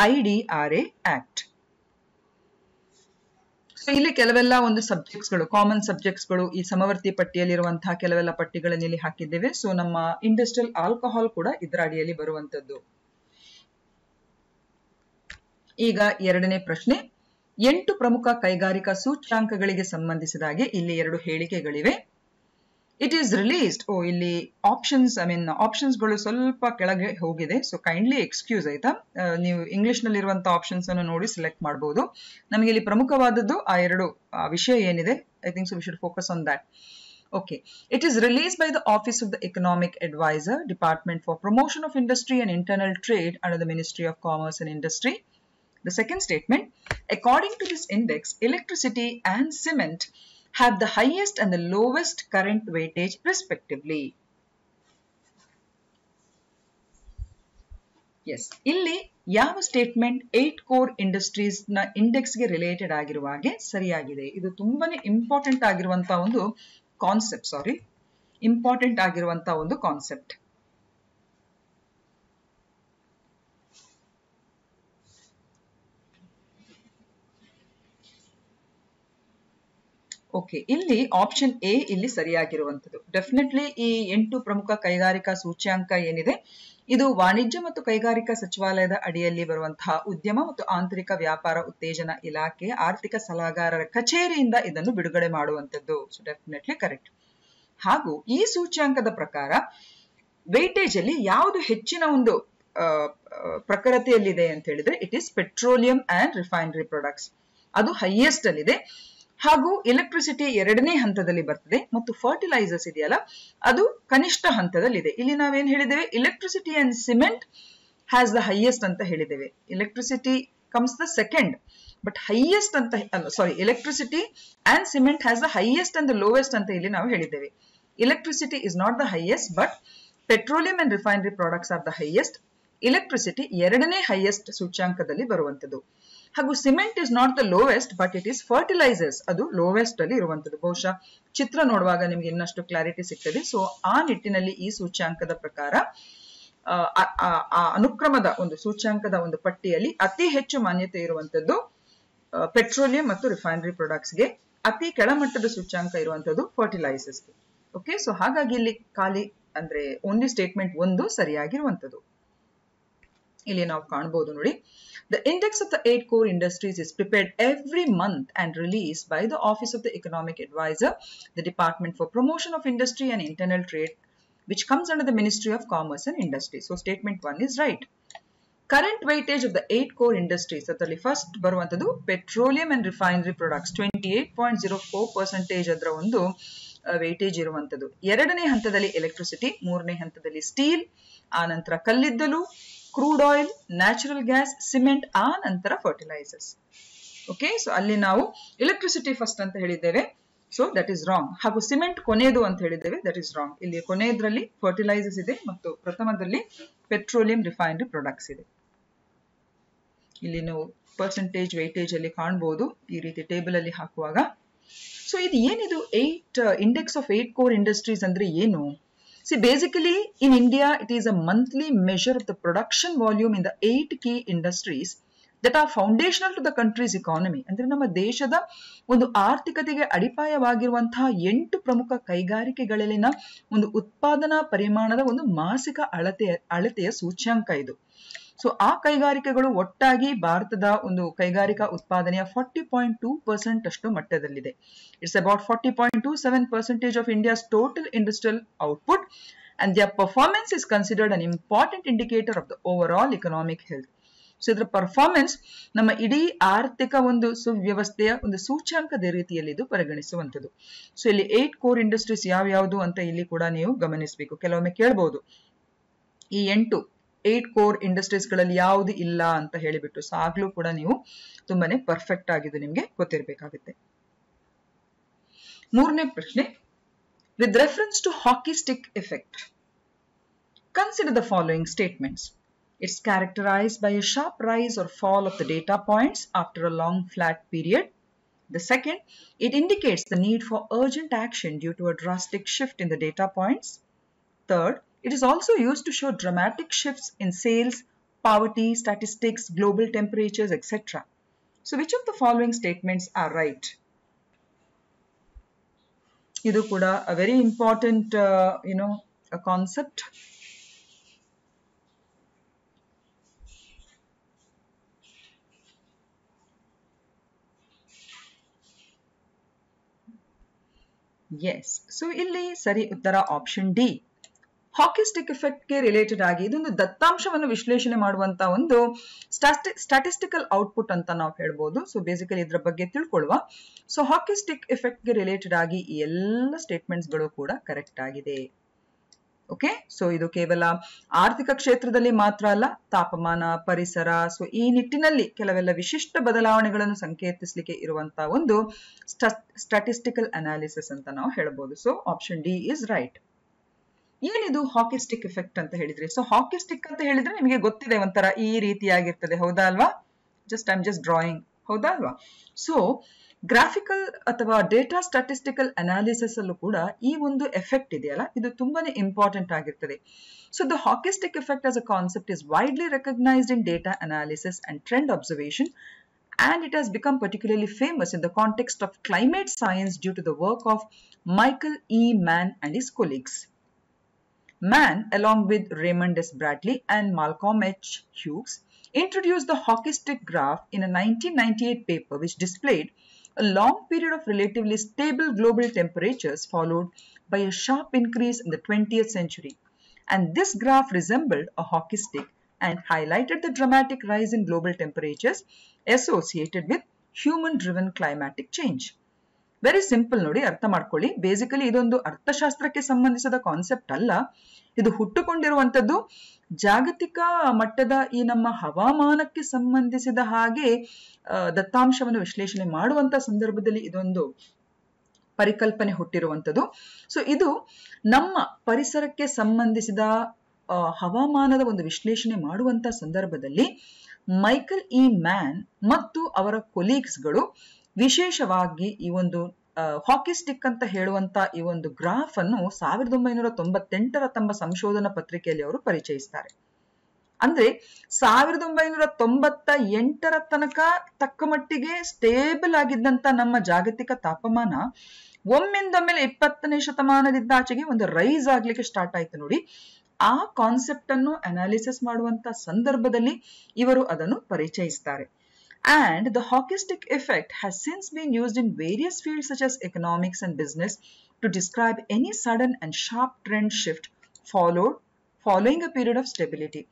IDRA act. So ಇಲ್ಲಿ ಕೆಲವೆಲ್ಲ ಒಂದು ಸಬ್ಜೆಕ್ಟ್ಸ್ಗಳು, ಕಾಮನ್ ಸಬ್ಜೆಕ್ಟ್ಸ್ಗಳು ಈ ಸಮವರ್ತಿ ಪಟ್ಟಿಯಲ್ಲಿರುವಂತಹ ಕೆಲವೆಲ್ಲ ಪಟ್ಟಿಗಳನ್ನು ಇಲ್ಲಿ ಹಾಕಿದ್ದೇವೆ. ಸೊ ನಮ್ಮ ಇಂಡಸ್ಟ್ರಿಯಲ್ ಆಲ್ಕೋಹಾಲ್ ಕೂಡ ಇದರ ಅಡಿಯಲ್ಲಿ ಬರುವಂತದ್ದು. ಈಗ ಎರಡನೇ ಪ್ರಶ್ನೆ, 8 ಪ್ರಮುಖ ಕೈಗಾರಿಕಾ ಸೂಚ್ಯಾಂಕಗಳಿಗೆ ಸಂಬಂಧಿಸಿದ ಹಾಗೆ ಇಲ್ಲಿ 2 ಹೇಳಿಕೆಗಳಿವೆ. It is released. ಓ ಇಲ್ಲಿ ಆಪ್ಷನ್ಸ್ ಆಪ್ಷನ್ಸ್ಗಳು ಸ್ವಲ್ಪ ಕೆಳಗೆ ಹೋಗಿದೆ, ಸೊ ಕೈಂಡ್ಲಿ ಎಕ್ಸ್ಕ್ಯೂಸ್ ಆಯ್ತಾ. ನೀವು ಇಂಗ್ಲಿಷ್ ನಲ್ಲಿರುವಂತ ಆಪ್ಷನ್ಸ್ ಅನ್ನು ನೋಡಿ ಸೆಲೆಕ್ಟ್ ಮಾಡಬಹುದು. ನಮಗೆ ಇಲ್ಲಿ ಪ್ರಮುಖವಾದದ್ದು ಆ ಎರಡು ವಿಷಯ ಏನಿದೆ, I think so we should focus on that. Okay. It is released by the Office of the Economic Advisor, Department for Promotion of Industry and Internal Trade under the Ministry of Commerce and Industry. The second statement, according to this index, electricity and cement have the highest and the lowest current weightage respectively. Yes. ಇಲ್ಲಿ ಯಾವ ಸ್ಟೇಟ್ಮೆಂಟ್ 8 ಕೋರ್ ಇಂಡಸ್ಟ್ರೀಸ್ ನ ಇಂಡೆಕ್ಸ್ ಗೆ ರಿಲೇಟೆಡ್ ಆಗಿರುವ ಹಾಗೆ ಸರಿಯಾಗಿದೆ. ಇದು ತುಂಬಾನೇ ಇಂಪಾರ್ಟೆಂಟ್ ಆಗಿರುವಂತಹ ಒಂದು ಇಂಪಾರ್ಟೆಂಟ್ ಆಗಿರುವಂತಹ ಒಂದು ಕಾನ್ಸೆಪ್ಟ್. ಓಕೆ, ಇಲ್ಲಿ ಆಪ್ಷನ್ ಎ ಇಲ್ಲಿ ಸರಿಯಾಗಿರುವಂತದ್ದು. ಡೆಫಿನೆಟ್ಲಿ ಈ 8 ಪ್ರಮುಖ ಕೈಗಾರಿಕಾ ಸೂಚ್ಯಾಂಕ ಏನಿದೆ, ಇದು ವಾಣಿಜ್ಯ ಮತ್ತು ಕೈಗಾರಿಕಾ ಸಚಿವಾಲಯದ ಅಡಿಯಲ್ಲಿ ಬರುವಂತಹ ಉದ್ಯಮ ಮತ್ತು ಆಂತರಿಕ ವ್ಯಾಪಾರ ಉತ್ತೇಜನ ಇಲಾಖೆ ಆರ್ಥಿಕ ಸಲಹಾಗಾರರ ಕಚೇರಿಯಿಂದ ಇದನ್ನು ಬಿಡುಗಡೆ ಮಾಡುವಂತದ್ದು. So definitely correct. ಹಾಗೂ ಈ ಸೂಚ್ಯಾಂಕದ ಪ್ರಕಾರ ವೆಯ್ಟೇಜ್ ಅಲ್ಲಿ ಯಾವುದು ಹೆಚ್ಚಿನ ಒಂದು ಪ್ರಖರತೆಯಲ್ಲಿದೆ ಅಂತ ಹೇಳಿದ್ರೆ, it is petroleum and refinery products, ಅದು ಹೈಯೆಸ್ಟ್ ಅಲ್ಲಿದೆ. ಹಾಗೂ ಎಲೆಕ್ಟ್ರಿಸಿಟಿ 2ನೇ ಹಂತದಲ್ಲಿ ಬರ್ತದೆ ಮತ್ತು ಫರ್ಟಿಲೈಸರ್ಸ್ ಇದೆಯಲ್ಲ ಅದು ಕನಿಷ್ಠ ಹಂತದಲ್ಲಿದೆ. ಇಲ್ಲಿ ನಾವೇನ್ ಹೇಳಿದ್ದೇವೆ, electricity and cement has the highest ಅಂತ ಹೇಳಿದ್ದೇವೆ. Electricity comes the second, but highest ಅಂತ electricity and cement has the highest and the lowest ಅಂತ ಇಲ್ಲಿ ನಾವು ಹೇಳಿದ್ದೇವೆ. Electricity is not the highest, but petroleum and refinery products are the highest. Electricity 2ನೇ ಹೈಯೆಸ್ಟ್ ಸೂಚ್ಯಾಂಕದಲ್ಲಿ ಬರುವಂತದ್ದು. ಹಾಗೂ cement is not the lowest, but it is fertilisers, ಅದು ಲೋವೆಸ್ಟ್ ಅಲ್ಲಿ ಇರುವಂತದ್ದು. ಬಹುಶಃ ಚಿತ್ರ ನೋಡುವಾಗ ನಿಮ್ಗೆ ಇನ್ನಷ್ಟು ಕ್ಲಾರಿಟಿ ಸಿಗ್ತದೆ. ಸೊ ಆ ನಿಟ್ಟಿನಲ್ಲಿ ಈ ಸೂಚ್ಯಾಂಕದ ಪ್ರಕಾರ ಆ ಅನುಕ್ರಮದ ಒಂದು ಸೂಚ್ಯಾಂಕದ ಒಂದು ಪಟ್ಟಿಯಲ್ಲಿ ಅತಿ ಹೆಚ್ಚು ಮಾನ್ಯತೆ ಇರುವಂತದ್ದು ಪೆಟ್ರೋಲಿಯಂ ಮತ್ತು ರಿಫೈನರಿ ಪ್ರಾಡಕ್ಟ್ಸ್ಗೆ, ಅತಿ ಕೆಳಮಟ್ಟದ ಸೂಚ್ಯಾಂಕ ಇರುವಂತದ್ದು ಫರ್ಟಿಲೈಸರ್ಸ್ಗೆ. ಓಕೆ, ಸೊ ಹಾಗಾಗಿ ಇಲ್ಲಿ ಖಾಲಿ ಅಂದ್ರೆ ಓನ್ಲಿ ಸ್ಟೇಟ್ಮೆಂಟ್ 1 ಸರಿಯಾಗಿರುವಂತದ್ದು. ಇಲ್ಲಿ ನಾವು ಕಾಣಬಹುದು ನೋಡಿ, the index of the 8 core industries is prepared every month and released by the Office of the Economic Advisor, the Department for Promotion of Industry and Internal Trade, which comes under the Ministry of Commerce and Industry. So statement 1 is right. Current weightage of the 8 core industries, ಅದರಲ್ಲಿ ಫಸ್ಟ್ ಬರುವಂತದ್ದು ಪೆಟ್ರೋಲಿಯಂ ಅಂಡ್ ರಿಫೈನರಿ ಪ್ರಾಡಕ್ಟ್ಸ್ 28.04% ಅದರ ಒಂದು ವೇಟೇಜ್ ಇರುವಂತದ್ದು. 2ನೇ ಹಂತದಲ್ಲಿ ಎಲೆಕ್ಟ್ರಿಸಿಟಿ, 3ನೇ ಹಂತದಲ್ಲಿ ಸ್ಟೀಲ್, ಆ ನಂತರ ಕಲ್ಲಿದ್ದಲು, crude oil, natural gas, cement, ಆ ನಂತರ ಫರ್ಟಿಲೈಸರ್ಸ್. ಓಕೆ, ಸೊ ಅಲ್ಲಿ ನಾವು ಎಲೆಕ್ಟ್ರಿಸಿಟಿ ಫಸ್ಟ್ ಅಂತ ಹೇಳಿದ್ದೇವೆ, ಸೊ ದಟ್ ಈಸ್ ರಾಂಗ್. ಹಾಗೂ ಸಿಮೆಂಟ್ ಕೊನೆಯದು ಅಂತ ಹೇಳಿದ್ದೇವೆ, ದಟ್ ಈಸ್ ರಾಂಗ್. ಇಲ್ಲಿ ಕೊನೆಯದ್ರಲ್ಲಿ ಫರ್ಟಿಲೈಸರ್ಸ್ ಇದೆ ಮತ್ತು ಪ್ರಥಮದಲ್ಲಿ ಪೆಟ್ರೋಲಿಯಂ ರಿಫೈನರಿ ಪ್ರಾಡಕ್ಟ್ಸ್ ಇದೆ. ಇಲ್ಲಿ ನೀವು ಪರ್ಸೆಂಟೇಜ್ ವೆಯ್ಟೇಜ್ ಅಲ್ಲಿ ಕಾಣಬಹುದು ಈ ರೀತಿ ಟೇಬಲ್ ಅಲ್ಲಿ ಹಾಕುವಾಗ. ಸೊ ಇದು ಏನಿದು 8 ಇಂಡೆಕ್ಸ್ ಆಫ್ 8 ಕೋರ್ ಇಂಡಸ್ಟ್ರೀಸ್ ಅಂದ್ರೆ ಏನು? See, basically in India, it is a monthly measure of the production volume in the 8 key industries that are foundational to the country's economy. ಅಂದ್ರೆ ನಮ್ಮ ದೇಶದ ಒಂದು ಆರ್ಥಿಕತೆಗೆ ಅಡಿಪಾಯವಾಗಿರುವಂತಹ 8 ಪ್ರಮುಖ ಕೈಗಾರಿಕೆಗಳಲ್ಲಿನ ಒಂದು ಉತ್ಪಾದನಾ ಪರಿಮಾಣದ ಒಂದು ಮಾಸಿಕ ಅಳತೆಯ ಸೂಚ್ಯಾಂಕ ಇದು. ಸೊ ಆ ಕೈಗಾರಿಕೆಗಳು ಒಟ್ಟಾಗಿ ಭಾರತದ ಒಂದು ಕೈಗಾರಿಕಾ ಉತ್ಪಾದನೆಯ 40.2% ಅಷ್ಟು ಮಟ್ಟದಲ್ಲಿದೆ. It's about 40.27% of India's total industrial output, and their performance is considered an important indicator of the overall economic health. So ಇದರ ಪರ್ಫಾರ್ಮೆನ್ಸ್ ನಮ್ಮ ಇಡೀ ಆರ್ಥಿಕ ಒಂದು ಸುವ್ಯವಸ್ಥೆಯ ಒಂದು ಸೂಚ್ಯಾಂಕದ ರೀತಿಯಲ್ಲಿ ಇದು ಪರಿಗಣಿಸುವಂಥದ್ದು. ಸೊ ಇಲ್ಲಿ 8 ಕೋರ್ ಇಂಡಸ್ಟ್ರೀಸ್ ಯಾವ್ಯಾವುದು ಅಂತ ಇಲ್ಲಿ ಕೂಡ ನೀವು ಗಮನಿಸಬೇಕು. ಕೆಲವೊಮ್ಮೆ ಕೇಳಬಹುದು ಈ 8 ಕೋರ್ ಇಂಡಸ್ಟ್ರೀಸ್ ಗಳಲ್ಲಿ ಯಾವುದು ಇಲ್ಲ ಅಂತ ಹೇಳಿಬಿಟ್ಟು. ಸೊ ಆಗ್ಲೂ ಕೂಡ ನೀವು ತುಂಬಾನೇ ಪರ್ಫೆಕ್ಟ್ ಆಗಿದ್ದು ನಿಮ್ಗೆ ಗೊತ್ತಿರಬೇಕಾಗುತ್ತೆ. 3ನೇ ಪ್ರಶ್ನೆ, with reference to hockey stick effect, consider the following statements. It's characterized by a sharp rise or fall of the data points after a long flat period. The second, it indicates the need for urgent action due to a drastic shift in the data points. Third, it is also used to show dramatic shifts in sales, poverty, statistics, global temperatures, etc. So which of the following statements are right? Idu kuda a very important a concept. Yes. So ಇಲ್ಲಿ ಸರಿ ಉತ್ತರ option D. Hockey stick effect ಗೆ ರಿಲೇಟೆಡ್ ಆಗಿ ಇದೊಂದು ದತ್ತಾಂಶವನ್ನು ವಿಶ್ಲೇಷಣೆ ಮಾಡುವಂತ ಒಂದು ಸ್ಟಾಟಿಸ್ಟಿಕಲ್ ಔಟ್ಪುಟ್ ಅಂತ ನಾವು ಹೇಳ್ಬೋದು. ಸೊ ಬೇಸಿಕಲಿ ಇದರ ಬಗ್ಗೆ ತಿಳ್ಕೊಳ್ಳುವ. ಸೊ ಹಾಕಿ ಸ್ಟಿಕ್ ಎಫೆಕ್ಟ್ ಗೆ ರಿಲೇಟೆಡ್ ಆಗಿ ಈ ಎಲ್ಲ ಸ್ಟೇಟ್ಮೆಂಟ್ಸ್ ಗಳು ಕೂಡ ಕರೆಕ್ಟ್ ಆಗಿದೆ. ಓಕೆ. ಸೊ ಇದು ಕೇವಲ ಆರ್ಥಿಕ ಕ್ಷೇತ್ರದಲ್ಲಿ ಮಾತ್ರ ಅಲ್ಲ, ತಾಪಮಾನ, ಪರಿಸರ, ಸೊ ಈ ನಿಟ್ಟಿನಲ್ಲಿ ಕೆಲವೆಲ್ಲ ವಿಶಿಷ್ಟ ಬದಲಾವಣೆಗಳನ್ನು ಸಂಕೇತಿಸಲಿಕ್ಕೆ ಇರುವಂತಹ ಒಂದು ಸ್ಟಾಟಿಸ್ಟಿಕಲ್ ಅನಾಲಿಸಿಸ್ ಅಂತ ನಾವು ಹೇಳ್ಬೋದು. So option D is right. ಏನಿದು ಹಾಕಿ ಸ್ಟಿಕ್ ಎಫೆಕ್ಟ್ ಅಂತ ಹೇಳಿದ್ರೆ? ಸೊ ಹಾಕಿ ಸ್ಟಿಕ್ ಅಂತ ಹೇಳಿದ್ರೆ ನಿಮಗೆ ಗೊತ್ತಿದೆ, ಒಂಥರ ಈ ರೀತಿಯಾಗಿರ್ತದೆ, ಹೌದಾ ಅಲ್ವಾ? ಐ ಆಮ್ ಜಸ್ಟ್ ಡ್ರಾಯಿಂಗ್, ಹೌದಾ ಅಲ್ವಾ? ಸೊ ಗ್ರಾಫಿಕಲ್ ಅಥವಾ ಡೇಟಾ ಸ್ಟಾಟಿಸ್ಟಿಕಲ್ ಅನಾಲಿಸಿಸ್ ಅಲ್ಲೂ ಕೂಡ ಈ ಒಂದು ಎಫೆಕ್ಟ್ ಇದೆಯಲ್ಲ, ಇದು ತುಂಬಾನೇ ಇಂಪಾರ್ಟೆಂಟ್ ಆಗಿರ್ತದೆ. So the hockey stick effect as a concept is widely recognised in data analysis and trend observation, and it has become particularly famous in the context of climate science due to the work of Michael E. Mann and his colleagues. Mann, along with Raymond S. Bradley and Malcolm H. Hughes, introduced the hockey stick graph in a 1998 paper which displayed a long period of relatively stable global temperatures followed by a sharp increase in the 20th century. And this graph resembled a hockey stick and highlighted the dramatic rise in global temperatures associated with human-driven climatic change. Very simple ನೋಡಿ, ಅರ್ಥ ಮಾಡ್ಕೊಳ್ಳಿ. ಬೇಸಿಕಲಿ ಇದೊಂದು ಅರ್ಥಶಾಸ್ತ್ರಕ್ಕೆ ಸಂಬಂಧಿಸಿದ ಕಾನ್ಸೆಪ್ಟ್ ಅಲ್ಲ, ಇದು ಹುಟ್ಟುಕೊಂಡಿರುವಂತದ್ದು ಜಾಗತಿಕ ಮಟ್ಟದ ಈ ನಮ್ಮ ಹವಾಮಾನಕ್ಕೆ ಸಂಬಂಧಿಸಿದ ಹಾಗೆ ದತ್ತಾಂಶವನ್ನು ವಿಶ್ಲೇಷಣೆ ಮಾಡುವಂತ ಸಂದರ್ಭದಲ್ಲಿ ಇದೊಂದು ಪರಿಕಲ್ಪನೆ ಹುಟ್ಟಿರುವಂತದ್ದು. ಸೊ ಇದು ನಮ್ಮ ಪರಿಸರಕ್ಕೆ ಸಂಬಂಧಿಸಿದ ಹವಾಮಾನದ ಒಂದು ವಿಶ್ಲೇಷಣೆ ಮಾಡುವಂತ ಸಂದರ್ಭದಲ್ಲಿ ಮೈಕಲ್ ಇ ಮ್ಯಾನ್ ಮತ್ತು ಅವರ ಕೊಲೀಗ್ಸ್ಗಳು ವಿಶೇಷವಾಗಿ ಈ ಒಂದು ಹಾಕಿ ಸ್ಟಿಕ್ ಅಂತ ಹೇಳುವಂತ ಈ ಒಂದು ಗ್ರಾಫ್ ಅನ್ನು 1998ರ ತಮ್ಮ ಸಂಶೋಧನಾ ಪತ್ರಿಕೆಯಲ್ಲಿ ಅವರು ಪರಿಚಯಿಸ್ತಾರೆ. ಅಂದ್ರೆ 1998ರ ತನಕ ತಕ್ಕ ಮಟ್ಟಿಗೆ ಸ್ಟೇಬಲ್ ಆಗಿದ್ದಂತ ನಮ್ಮ ಜಾಗತಿಕ ತಾಪಮಾನ ಒಮ್ಮಿಂದೊಮ್ಮೆಲೆ 20ನೇ ಶತಮಾನದಿಂದಾಚೆಗೆ ಒಂದು ರೈಸ್ ಆಗ್ಲಿಕ್ಕೆ ಸ್ಟಾರ್ಟ್ ಆಯ್ತು ನೋಡಿ. ಆ ಕಾನ್ಸೆಪ್ಟ್ ಅನ್ನು ಅನಾಲಿಸಿಸ್ ಮಾಡುವಂತ ಸಂದರ್ಭದಲ್ಲಿ ಇವರು ಅದನ್ನು ಪರಿಚಯಿಸ್ತಾರೆ. And the hockey stick effect has since been used in various fields such as economics and business to describe any sudden and sharp trend shift following a period of stability.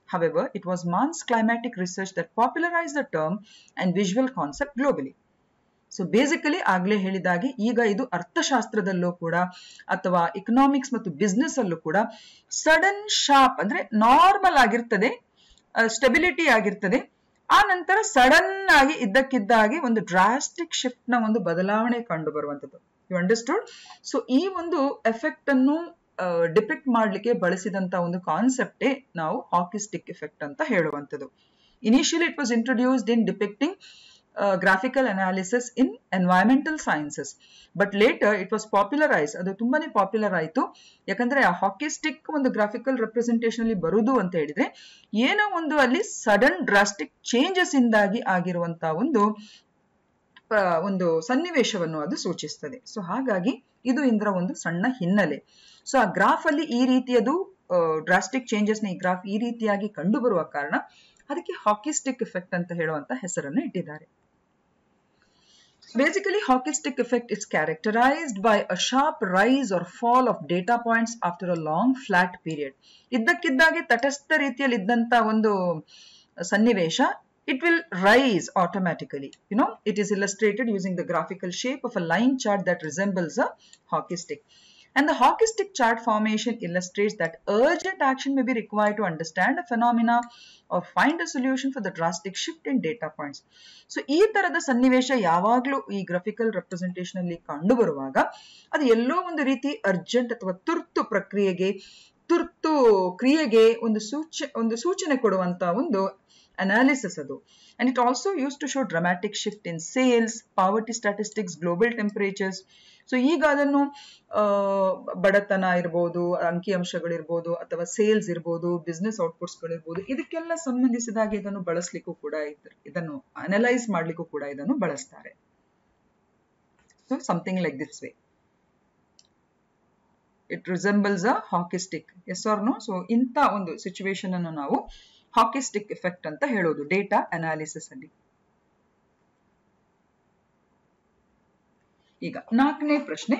However, it was Mann's climatic research that popularized the term and visual concept globally. So basically ಆಗ್ಲೇ ಹೇಳಿದಾಗೆ ಈಗ ಇದು ಅರ್ಥಶಾಸ್ತ್ರದಲ್ಲೂ ಕೂಡ ಅಥವಾ ಎಕನಾಮಿಕ್ಸ್ ಮತ್ತು ಬಿಸ್ನೆಸ್ ಅಲ್ಲೂ ಕೂಡ ಸಡನ್ ಶಾರ್ಪ್ ಅಂದ್ರೆ ನಾರ್ಮಲ್ ಆಗಿರ್ತದೆ, ಸ್ಟೆಬಿಲಿಟಿ ಆಗಿರ್ತದೆ, ಆ ನಂತರ ಸಡನ್ ಆಗಿ ಇದ್ದಕ್ಕಿದ್ದಾಗಿ ಒಂದು ಡ್ರಾಸ್ಟಿಕ್ ಶಿಫ್ಟ್ ನ ಒಂದು ಬದಲಾವಣೆ ಕಂಡು ಬರುವಂತದ್ದು. You understood? ಸೊ ಈ ಒಂದು ಎಫೆಕ್ಟ್ ಅನ್ನು ಡಿಪಿಕ್ಟ್ ಮಾಡ್ಲಿಕ್ಕೆ ಬಳಸಿದಂತ ಒಂದು ಕಾನ್ಸೆಪ್ಟೇ ನಾವು ಹಾಕಿ ಸ್ಟಿಕ್ ಎಫೆಕ್ಟ್ ಅಂತ ಹೇಳುವಂಥದ್ದು. Initially it was introduced in depicting graphical analysis in environmental sciences, but later it was popularized. ಅದು ತುಂಬಾನೇ ಪಾಪ್ಯುಲರ್ ಆಯ್ತು. ಯಾಕಂದ್ರೆ ಆ ಹಾಕಿ ಸ್ಟಿಕ್ ಒಂದು ಗ್ರಾಫಿಕಲ್ ರೆಪ್ರೆಸೆಂಟೇಷನ್ ಅಲ್ಲಿ ಬರುವುದು ಅಂತ ಹೇಳಿದ್ರೆ ಏನೋ ಒಂದು ಅಲ್ಲಿ ಸಡನ್ ಡ್ರಾಸ್ಟಿಕ್ ಚೇಂಜಸ್ ಇಂದಾಗಿ ಆಗಿರುವಂತ ಒಂದು ಸನ್ನಿವೇಶವನ್ನು ಅದು ಸೂಚಿಸ್ತದೆ. ಸೊ ಹಾಗಾಗಿ ಇದು ಇದರ ಒಂದು ಸಣ್ಣ ಹಿನ್ನೆಲೆ. ಸೊ ಆ ಗ್ರಾಫ್ ಅಲ್ಲಿ ಈ ರೀತಿಯದು ಡ್ರಾಸ್ಟಿಕ್ ಚೇಂಜಸ್ ನ ಈ ಗ್ರಾಫ್ ಈ ರೀತಿಯಾಗಿ ಕಂಡು ಬರುವ ಕಾರಣ ಅದಕ್ಕೆ ಹಾಕಿ ಸ್ಟಿಕ್ ಎಫೆಕ್ಟ್ ಅಂತ ಹೇಳುವಂತ ಹೆಸರನ್ನು ಇಟ್ಟಿದ್ದಾರೆ. Basically, hockey stick effect is characterized by a sharp rise or fall of data points after a long flat period. ಇದ್ದಕ್ಕಿದ್ದಾಗೆ ತಟಸ್ಥ ರೀತಿಯಲ್ಲಿ ಇದ್ದಂತ ಒಂದು ಸನ್ನಿವೇಶ, it will rise automatically. You know, it is illustrated using the graphical shape of a line chart that resembles a hockey stick. And the hockey stick chart formation illustrates that urgent action may be required to understand a phenomena or find a solution for the drastic shift in data points. So, ಈ ತರದ ಸನ್ನಿವೇಶ ಯಾವಾಗಲೂ ಈ ಗ್ರಾಫಿಕಲ್ ರೆಪ್ರೆಸೆಂಟೇಷನ್ ಅಲ್ಲಿ ಕಂಡು ಬರುವಾಗ ಅದು ಎಲ್ಲೋ ಒಂದು ರೀತಿ ಅರ್ಜೆಂಟ್ ಅಥವಾ ತುರ್ತು ಕ್ರಿಯೆಗೆ ಒಂದು ಸೂಚನೆ ಕೊಡುವಂತ ಒಂದು ಅನಾಲಿಸಿಸ್ ಅದು. And it also used to show dramatic shift in sales, poverty statistics, global temperatures. So ಈಗ ಅದನ್ನು ಬಡತನ ಇರ್ಬೋದು, ಅಂಕಿಅಂಶಗಳಿರ್ಬೋದು, ಅಥವಾ ಸೇಲ್ಸ್ ಇರ್ಬೋದು, ಬಿಸ್ನೆಸ್ ಔಟ್ಪುಟ್ಸ್ಗಳಿರ್ಬೋದು, ಇದಕ್ಕೆಲ್ಲ ಸಂಬಂಧಿಸಿದಾಗ ಇದನ್ನು ಬಳಸಲಿಕ್ಕೂ ಕೂಡ ಇದನ್ನು ಅನಲೈಸ್ ಮಾಡ್ಲಿಕ್ಕೂ ಕೂಡ ಇದನ್ನು ಬಳಸ್ತಾರೆ. So something like this way it resembles a hockey stick. Yes or no? So ಇಂಥ ಒಂದು ಸಿಚುವೇಶನ್ ಅನ್ನು ನಾವು ಹಾಕಿ ಸ್ಟಿಕ್ ಎಫೆಕ್ಟ್ ಅಂತ ಹೇಳೋದು ಡೇಟಾ ಅನಾಲಿಸಿಸ್ ಅಲ್ಲಿ. ಈಗ 4ನೇ ಪ್ರಶ್ನೆ,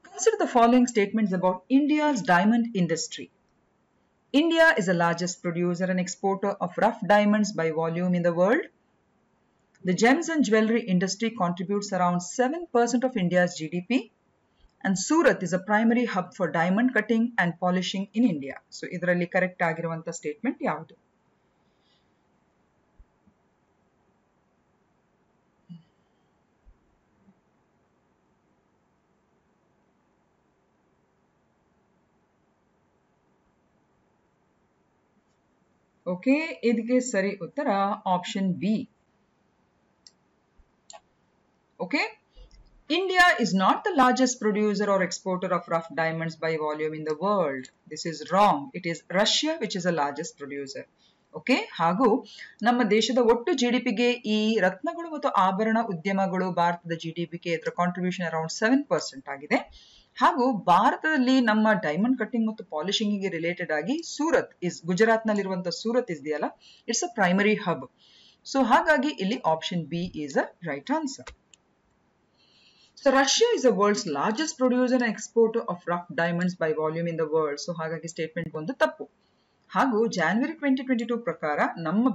Consider the following statements about India's diamond industry. India is the largest producer and exporter of rough diamonds by volume in the world. The gems and jewelry industry contributes around 7% of India's GDP. And Surat is a primary hub for diamond cutting and polishing in India. So, ಇದರಲ್ಲಿ ಕರೆಕ್ಟ್ ಆಗಿರುವಂತ ಸ್ಟೇಟ್ಮೆಂಟ್ ಯಾವುದು? ಓಕೆ, ಇದಕ್ಕೆ ಸರಿ ಉತ್ತರ option B. Okay, India is not the largest producer or exporter of rough diamonds by volume in the world. This is wrong. It is Russia which is the largest producer. Okay, ಹಾಗೂ ನಮ್ಮ ದೇಶದ ಒಟ್ಟು ಜಿಡಿಪಿಗೆ ಈ ರತ್ನಗಳು ಮತ್ತು ಆಭರಣ ಉದ್ಯಮಗಳು ಭಾರತದ ಜಿಡಿಪಿಗೆ ಇದರ ಕಾಂಟ್ರಿಬ್ಯೂಷನ್ ಅರೌಂಡ್ 7% ಆಗಿದೆ. ಹಾಗೂ ಭಾರತದಲ್ಲಿ ನಮ್ಮ ಡೈಮಂಡ್ ಕಟ್ಟಿಂಗ್ ಮತ್ತು ಪಾಲಿಶಿಂಗ್ ಗೆ ರಿಲೇಟೆಡ್ ಆಗಿ ಸೂರತ್ ಇಸ್ ಗುಜರಾತ್ ನಲ್ಲಿರುವಂತಹ ಸೂರತ್ ಇದೆಯಲ್ಲ, it's a primary hub. So ಹಾಗಾಗಿ ಇಲ್ಲಿ option B is a right answer. So Russia is the world's largest producer and exporter of rough diamonds by volume in the world. So ಹಾಗಾಗಿ ಸ್ಟೇಟ್ಮೆಂಟ್ ಒಂದು ತಪ್ಪು. ಹಾಗೂ ಜಾನ್ವರಿ 2022 ಪ್ರಕಾರ ನಮ್ಮ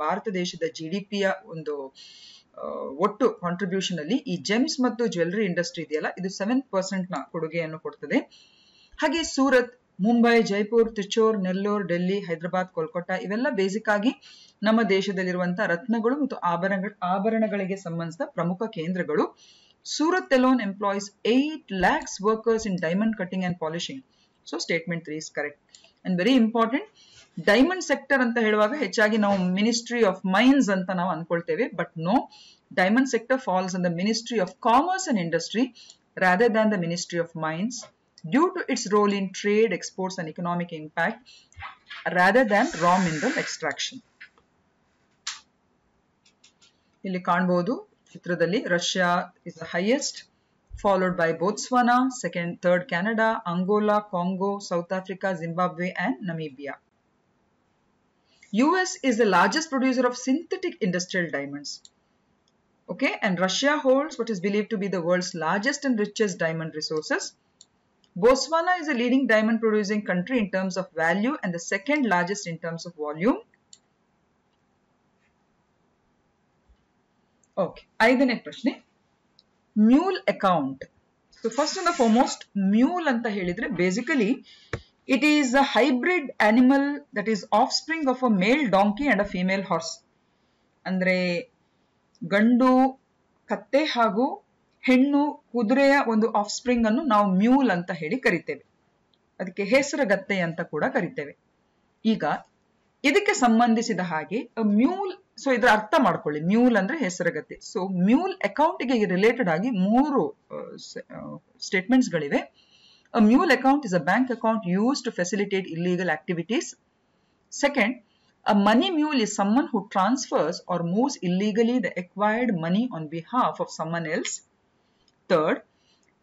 ಭಾರತ ದೇಶದ ಜಿಡಿಪಿಯ ಒಂದು ಒಟ್ಟು ಕಾಂಟ್ರಿಬ್ಯೂಷನ್ ಅಲ್ಲಿ ಈ ಜೆಮ್ಸ್ ಮತ್ತು ಜ್ಯುವೆಲರಿ ಇಂಡಸ್ಟ್ರಿ ಇದೆಯಲ್ಲ, ಇದು 7% ನ ಕೊಡುಗೆಯನ್ನು ಕೊಡ್ತದೆ. ಹಾಗೆ ಸೂರತ್, ಮುಂಬೈ, ಜೈಪುರ್, ತಿಚೋರ್, ನೆಲ್ಲೂರ್, ಡೆಲ್ಲಿ, ಹೈದರಾಬಾದ್, ಕೋಲ್ಕತ್ತಾ ಇವೆಲ್ಲ ಬೇಸಿಕ್ ಆಗಿ ನಮ್ಮ ದೇಶದಲ್ಲಿರುವಂತಹ ರತ್ನಗಳು ಮತ್ತು ಆಭರಣಗಳಿಗೆ ಸಂಬಂಧಿಸಿದ ಪ್ರಮುಖ ಕೇಂದ್ರಗಳು. Surat alone employs 8 lakhs workers in diamond cutting and polishing. So statement 3 is correct. And very important, diamond sector ಅಂತ ಹೇಳುವಾಗ ಹೆಚ್ಚಾಗಿ ನಾವು ಮಿನಿಸ್ಟ್ರಿ ಆಫ್ ಮೈನ್ಸ್ ಅಂತ ನಾವು ಅನ್ಕೊಳ್ತೇವೆ. But no, diamond sector falls in the ministry of commerce and industry rather than the ministry of mines due to its role in trade, exports and economic impact rather than raw mineral extraction. ಇಲ್ಲಿ ಕಾಣಬಹುದು ಚಿತ್ರದಲ್ಲಿ Russia is the highest, followed by Botswana, second, third Canada, Angola, Congo, South Africa, Zimbabwe and Namibia. US is the largest producer of synthetic industrial diamonds. Okay, and Russia holds what is believed to be the world's largest and richest diamond resources. Botswana is a leading diamond producing country in terms of value and the second largest in terms of volume. Okay, ಐದನೇ ಪ್ರಶ್ನೆ, mule account. So first and foremost, mule ಅಂತ ಹೇಳಿದ್ರೆ basically it is a hybrid animal that is offspring of a male donkey and a female horse. ಅಂದ್ರೆ ಗಂಡು ಕತ್ತೆ ಹಾಗೂ ಹೆಣ್ಣು ಕುದುರೆಯ ಒಂದು ಆಫ್ಸ್ಪ್ರಿಂಗ್ ಅನ್ನು ನಾವು ಮ್ಯೂಲ್ ಅಂತ ಹೇಳಿ ಕರಿತೇವೆ. ಅದಕ್ಕೆ ಹೆಸರುಗತ್ತೆ ಅಂತ ಕೂಡ ಕರಿತೇವೆ. ಈಗ ಇದಕ್ಕೆ ಸಂಬಂಧಿಸಿದ ಹಾಗೆ ಮ್ಯೂಲ್, ಸೊ ಇದರ ಅರ್ಥ ಮಾಡ್ಕೊಳ್ಳಿ, ಮ್ಯೂಲ್ ಅಂದ್ರೆ ಹೆಸರುಗತ್ತೆ. ಸೊ ಮ್ಯೂಲ್ ಅಕೌಂಟ್ಗೆ ರಿಲೇಟೆಡ್ ಆಗಿ 3 ಸ್ಟೇಟ್ಮೆಂಟ್ಸ್ ಗಳಿವೆ. A mule account is a bank account used to facilitate illegal activities. Second, a money mule is someone who transfers or moves illegally the acquired money on behalf of someone else. Third,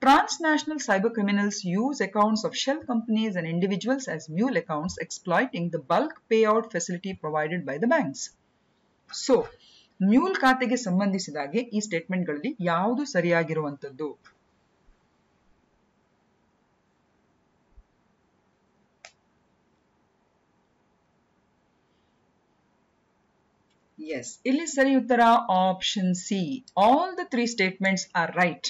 transnational cybercriminals use accounts of shell companies and individuals as mule accounts, exploiting the bulk payout facility provided by the banks. So, mule ಖಾತೆಗೆ ಸಂಬಂಧಿಸಿದಾಗೆ ಈ ಸ್ಟೇಟ್ಮೆಂಟ್ಗಳಲ್ಲಿ ಯಾವುದು ಸರಿಯಾಗಿರುವಂತದ್ದು? Yes, ಇಲ್ಲಿ ಸರಿ ಉತ್ತರ option C. All the 3 statements are right.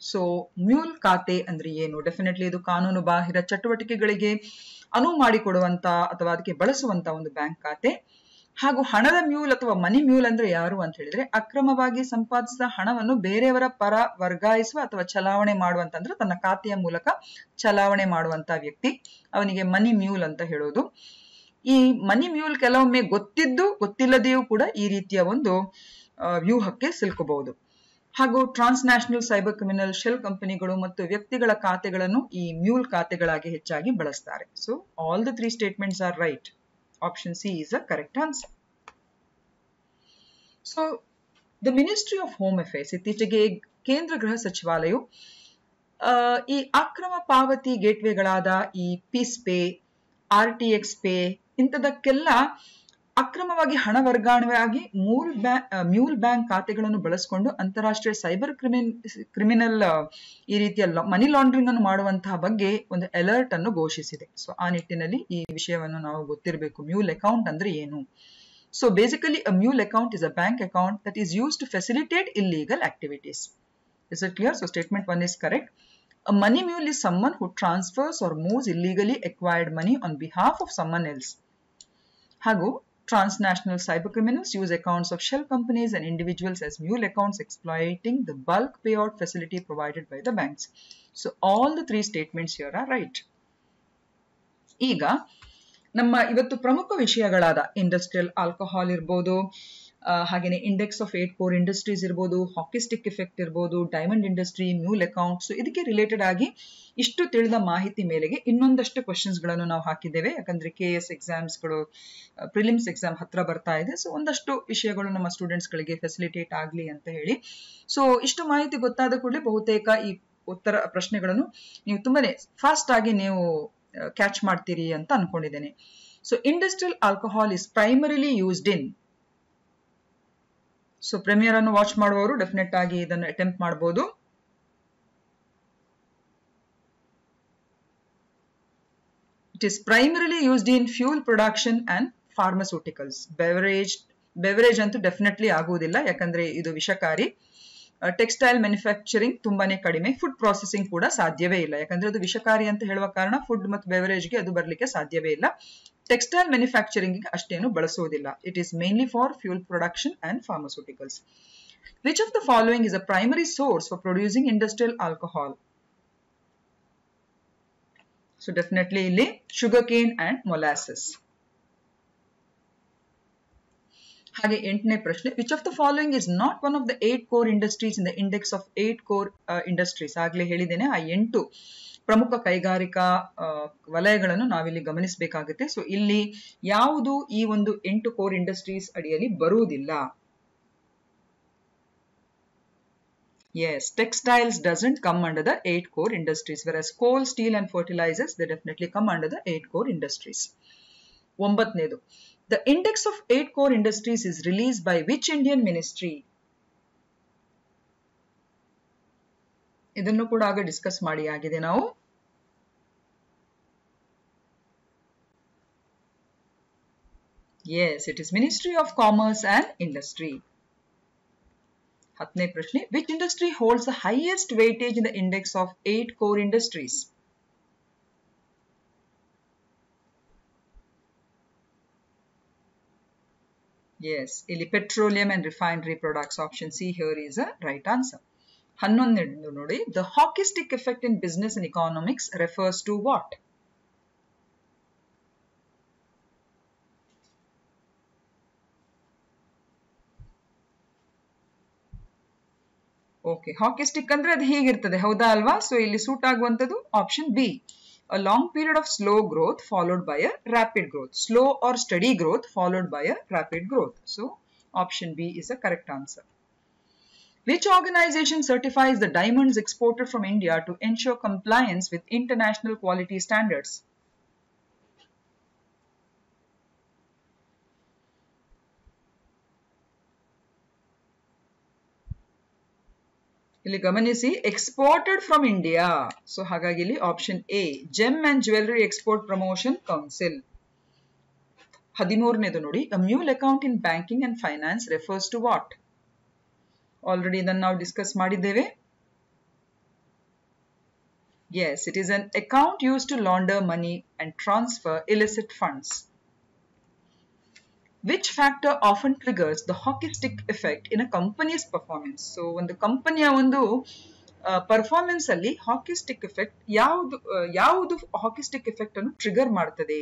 So mule ಖಾತೆ ಅಂದ್ರೆ ಏನು? ಡೆಫಿನೆಟ್ಲಿ ಇದು ಕಾನೂನು ಬಾಹಿರ ಚಟುವಟಿಕೆಗಳಿಗೆ ಅನುವು ಮಾಡಿಕೊಡುವಂತ ಅಥವಾ ಅದಕ್ಕೆ ಬಳಸುವಂತ ಒಂದು ಬ್ಯಾಂಕ್ ಖಾತೆ. ಹಾಗೂ ಹಣದ ಮ್ಯೂಲ್ ಅಥವಾ ಮನಿ ಮ್ಯೂಲ್ ಅಂದ್ರೆ ಯಾರು ಅಂತ ಹೇಳಿದ್ರೆ ಅಕ್ರಮವಾಗಿ ಸಂಪಾದಿಸಿದ ಹಣವನ್ನು ಬೇರೆಯವರ ಪರ ವರ್ಗಾಯಿಸುವ ಅಥವಾ ಚಲಾವಣೆ ಮಾಡುವಂತ, ಅಂದ್ರೆ ತನ್ನ ಖಾತೆಯ ಮೂಲಕ ಚಲಾವಣೆ ಮಾಡುವಂತ ವ್ಯಕ್ತಿ, ಅವನಿಗೆ ಮನಿ ಮ್ಯೂಲ್ ಅಂತ ಹೇಳೋದು. ಈ ಮನಿ ಮ್ಯೂಲ್ ಕೆಲವೊಮ್ಮೆ ಗೊತ್ತಿದ್ದು ಗೊತ್ತಿಲ್ಲದೆಯೂ ಕೂಡ ಈ ರೀತಿಯ ಒಂದು ವ್ಯೂಹಕ್ಕೆ ಸಿಲುಕಬಹುದು. ಹಾಗೂ ಟ್ರಾನ್ಸ್ನ್ಯಾಷನಲ್ ಸೈಬರ್ ಕ್ರಿಮಿನಲ್ ಶೆಲ್ ಕಂಪನಿಗಳು ಮತ್ತು ವ್ಯಕ್ತಿಗಳ ಖಾತೆಗಳನ್ನು ಈ ಮ್ಯೂಲ್ ಖಾತೆಗಳಾಗಿ ಹೆಚ್ಚಾಗಿ ಬಳಸ್ತಾರೆ. So all the 3 statements are right. Option C is a correct answer. So the ministry of home affairs ಇತ್ತೀಚೆಗೆ ಕೇಂದ್ರ ಗೃಹ ಸಚಿವಾಲಯವು ಈ ಅಕ್ರಮ ಪಾವತಿ ಗೇಟ್ವೇಗಳಾದ ಈ ಪೀಸ್ ಪೇ, RTX ಪೇ ಇಂಥದಕ್ಕೆಲ್ಲ ಅಕ್ರಮವಾಗಿ ಹಣ ವರ್ಗಾವಣೆ ಆಗಿ ಮ್ಯೂಲ್ ಬ್ಯಾಂಕ್ ಖಾತೆಗಳನ್ನು ಬಳಸಿಕೊಂಡು ಅಂತಾರಾಷ್ಟ್ರೀಯ ಸೈಬರ್ ಕ್ರಿಮಿನಲ್ ಈ ರೀತಿಯ ಮನಿ ಲಾಂಡ್ರಿಂಗ್ ಅನ್ನು ಮಾಡುವಂತಹ ಬಗ್ಗೆ ಒಂದು ಅಲರ್ಟ್ ಅನ್ನು ಘೋಷಿಸಿದೆ. ಸೊ ಆ ನಿಟ್ಟಿನಲ್ಲಿ ಈ ವಿಷಯವನ್ನು ನಾವು ಗೊತ್ತಿರಬೇಕು. ಮ್ಯೂಲ್ ಅಕೌಂಟ್ ಅಂದ್ರೆ ಏನು? So basically a mule account is a bank account that is used to facilitate illegal activities. Is it clear? So statement 1 is correct. A money mule is someone who transfers or moves illegally acquired money on behalf of someone else. Hago transnational cybercriminals use accounts of shell companies and individuals as mule accounts, exploiting the bulk payout facility provided by the banks. So all the three statements here are right. ಈಗ ನಮ್ಮ ಇವತ್ತು ಪ್ರಮುಖ ವಿಷಯಗಳಾದ ಇಂಡಸ್ಟ್ರಿಯಲ್ ಆಲ್ಕೋಹಾಲ್ ಇರ್ಬೋದು, ಹಾಗೇನೆ ಇಂಡೆಕ್ಸ್ ಆಫ್ 8 ಕೋರ್ ಇಂಡಸ್ಟ್ರೀಸ್ ಇರ್ಬೋದು, ಹಾಕಿ ಸ್ಟಿಕ್ ಎಫೆಕ್ಟ್ ಇರ್ಬೋದು, ಡೈಮಂಡ್ ಇಂಡಸ್ಟ್ರಿ, ಮ್ಯೂಲ್ ಅಕೌಂಟ್ಸ್, ಇದಕ್ಕೆ ರಿಲೇಟೆಡ್ ಆಗಿ ಇಷ್ಟು ತಿಳಿದ ಮಾಹಿತಿ ಮೇಲೆಗೆ ಇನ್ನೊಂದಷ್ಟು ಕ್ವಶನ್ಸ್ ಗಳನ್ನು ನಾವು ಹಾಕಿದ್ದೇವೆ. ಯಾಕಂದ್ರೆ KS ಎಕ್ಸಾಮ್ಸ್ಗಳು, ಪ್ರಿಲಿಮ್ಸ್ ಎಕ್ಸಾಮ್ ಹತ್ರ ಬರ್ತಾ ಇದೆ. ಸೊ ಒಂದಷ್ಟು ವಿಷಯಗಳು ನಮ್ಮ ಸ್ಟೂಡೆಂಟ್ಸ್ ಗಳಿಗೆ ಫೆಸಿಲಿಟೇಟ್ ಆಗ್ಲಿ ಅಂತ ಹೇಳಿ. ಸೊ ಇಷ್ಟು ಮಾಹಿತಿ ಗೊತ್ತಾದ ಕೂಡಲೇ ಬಹುತೇಕ ಈ ಉತ್ತರ ಪ್ರಶ್ನೆಗಳನ್ನು ನೀವು ತುಂಬಾನೇ ಫಾಸ್ಟ್ ಆಗಿ ನೀವು ಕ್ಯಾಚ್ ಮಾಡ್ತೀರಿ ಅಂತ ಅನ್ಕೊಂಡಿದ್ದೇನೆ. So industrial alcohol is primarily used in. So premier ಅನ್ನು ವಾಚ್ ಮಾಡುವವರು ಡೆಫಿನೆಟ್ ಆಗಿ ಇದನ್ನು ಅಟೆಂಪ್ಟ್ ಮಾಡಬಹುದು. It is primarily used in fuel production and pharmaceuticals. Beverage ಅಂತೂ ಡೆಫಿನೆಟ್ಲಿ ಆಗುವುದಿಲ್ಲ, ಯಾಕಂದ್ರೆ ಇದು ವಿಷಕಾರಿ. ಟೆಕ್ಸ್ಟೈಲ್ ಮ್ಯಾನುಫ್ಯಾಕ್ಚರಿಂಗ್ ತುಂಬಾನೇ ಕಡಿಮೆ. ಫುಡ್ ಪ್ರಾಸೆಸಿಂಗ್ ಕೂಡ ಸಾಧ್ಯವೇ ಇಲ್ಲ, ಯಾಕಂದ್ರೆ ಅದು ವಿಷಕಾರಿ ಅಂತ ಹೇಳುವ ಕಾರಣ ಫುಡ್ ಮತ್ತು ಬೆವರೇಜ್ಗೆ ಅದು ಬರಲಿಕ್ಕೆ ಸಾಧ್ಯವೇ ಇಲ್ಲ. ಟೆಕ್ಸ್ಟೈಲ್ ಮ್ಯಾನುಫ್ಯಾಕ್ಚರಿಂಗ್ ಅಷ್ಟೇನು ಬಳಸೋದಿಲ್ಲ. It is mainly for fuel production and pharmaceuticals. Which of the following is a primary source for producing industrial alcohol? So definitely ಇಲ್ಲಿ ಶುಗರ್ ಕೇನ್ ಅಂಡ್ ಮೊಲಾಸಸ್. ಹಾಗೆ 8ನೇ ಪ್ರಶ್ನೆ, which of the following is not one of the 8 core industries in the index of 8 core industries? ಆಗ್ಲೇ ಹೇಳಿದ್ದೇನೆ, ಆ 8 ಪ್ರಮುಖ ಕೈಗಾರಿಕಾ ವಲಯಗಳನ್ನು ನಾವಿಲ್ಲಿ ಗಮನಿಸಬೇಕಾಗುತ್ತೆ. ಸೊ ಇಲ್ಲಿ ಯಾವುದು ಈ ಒಂದು 8 ಕೋರ್ ಇಂಡಸ್ಟ್ರೀಸ್ ಅಡಿಯಲ್ಲಿ ಬರುವುದಿಲ್ಲ? Yes, textiles doesn't come under the 8 core industries, whereas coal, steel and fertilizers, they definitely come under the 8 core industries. 9ನೇದು, the index of 8 core industries is released by which Indian ministry? ಇದನ್ನು ಕೂಡ ಆಗ ಡಿಸ್ಕಸ್ ಮಾಡಿ ಆಗಿದೆ ನಾವು. Yes, it is Ministry of Commerce and Industry. 10ನೇ ಪ್ರಶ್ನೆ, which industry holds the highest weightage in the index of 8 core industries? Yes, ಇಲ್ಲಿ petroleum and refinery products. Option C here is a right answer. 11ನೇದು ನೋಡಿ, the hockey stick effect in business and economics refers to what? Okay, hockey stick ಅಂದ್ರೆ ಅದು ಹೀಗಿರ್ತದೆ, ಹೌದಾ ಅಲ್ವಾ? ಸೊ ಇಲ್ಲಿ ಸೂಟ್ ಆಗುವಂತದ್ದು option B, a long period of slow growth followed by a rapid growth. Slow or steady growth followed by a rapid growth. So option B is the correct answer. Which organization certifies the diamonds exported from India to ensure compliance with international quality standards? ಇಲ್ಲಿ ಗಮನಿಸಿ, ಎಕ್ಸ್ಪೋರ್ಟೆಡ್ ಫ್ರಮ್ ಇಂಡಿಯಾ. ಸೊ ಹಾಗಾಗಿ ಇಲ್ಲಿ option A, gem and jewellery export promotion council. 13ನೇದು ನೋಡಿ, a mule account in banking and finance refers to what? Already ಇದನ್ನು ನಾವು ಡಿಸ್ಕಸ್ ಮಾಡಿದ್ದೇವೆ. Yes, it is an account used to launder money and transfer illicit funds. Which factor often triggers the hockey stick effect in a company's performance? So ಒಂದು ಕಂಪನಿಯ ಒಂದು ಪರ್ಫಾರ್ಮೆನ್ಸ್ ಅಲ್ಲಿ ಹಾಕಿ ಸ್ಟಿಕ್ ಎಫೆಕ್ಟ್ ಯಾವುದು ಹಾಕಿ ಸ್ಟಿಕ್ ಎಫೆಕ್ಟ್ ಅನ್ನು ಟ್ರಿಗರ್ ಮಾಡ್ತದೆ?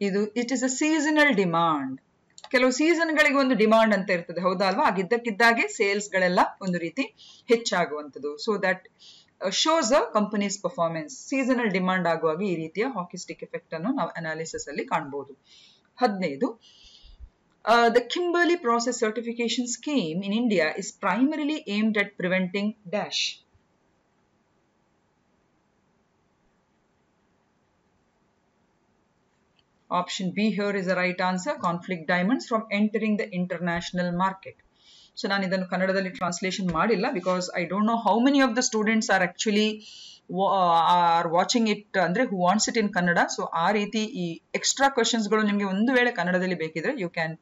ಇದು it is a seasonal demand. ಕೆಲವು ಸೀಸನ್ ಗಳಿಗೆ ಒಂದು ಡಿಮಾಂಡ್ ಅಂತ ಇರ್ತದೆ, ಹೌದಾ ಅಲ್ವಾ? ಆಗಿದ್ದಕ್ಕಿದ್ದಾಗೆ ಸೇಲ್ಸ್ ಗಳೆಲ್ಲ ಒಂದು ರೀತಿ ಹೆಚ್ಚಾಗುವಂಥದ್ದು. So that shows a company's performance. Seasonal demand ಆಗುವಾಗ ಈ ರೀತಿಯ ಹಾಕಿ ಸ್ಟಿಕ್ ಎಫೆಕ್ಟ್ ಅನ್ನು ನಾವು ಅನಾಲಿಸಿಸ್ ಅಲ್ಲಿ ಕಾಣಬಹುದು. 15ನೇದು, the Kimberley process certification scheme in India is primarily aimed at preventing dash. Option B here is the right answer. Conflict diamonds from entering the international market. So ನಾನು ಇದನ್ನು ಕನ್ನಡದಲ್ಲಿ ಟ್ರಾನ್ಸ್ಲೇಷನ್ ಮಾಡಿಲ್ಲ because I don't know how many of the students are actually are watching it ಅಂದ್ರೆ who wants it in Kannada. So ಆ ರೀತಿ ಈ ಎಕ್ಸ್ಟ್ರಾ ಕ್ವಶನ್ಸ್ಗಳು ನಿಮಗೆ ಒಂದು ವೇಳೆ ಕನ್ನಡದಲ್ಲಿ ಬೇಕಿದ್ರೆ you can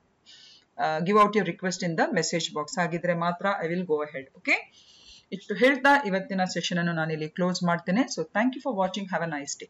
give out your request in the message box. ಹಾಗಿದ್ರೆ ಮಾತ್ರ I will go ahead. Okay, ಇಷ್ಟು ಹೇಳ್ತಾ ಇವತ್ತಿನ ಸೆಷನ್ ಅನ್ನು ನಾನು ಇಲ್ಲಿ ಕ್ಲೋಸ್ ಮಾಡ್ತೇನೆ. So thank you for watching. Have a nice day.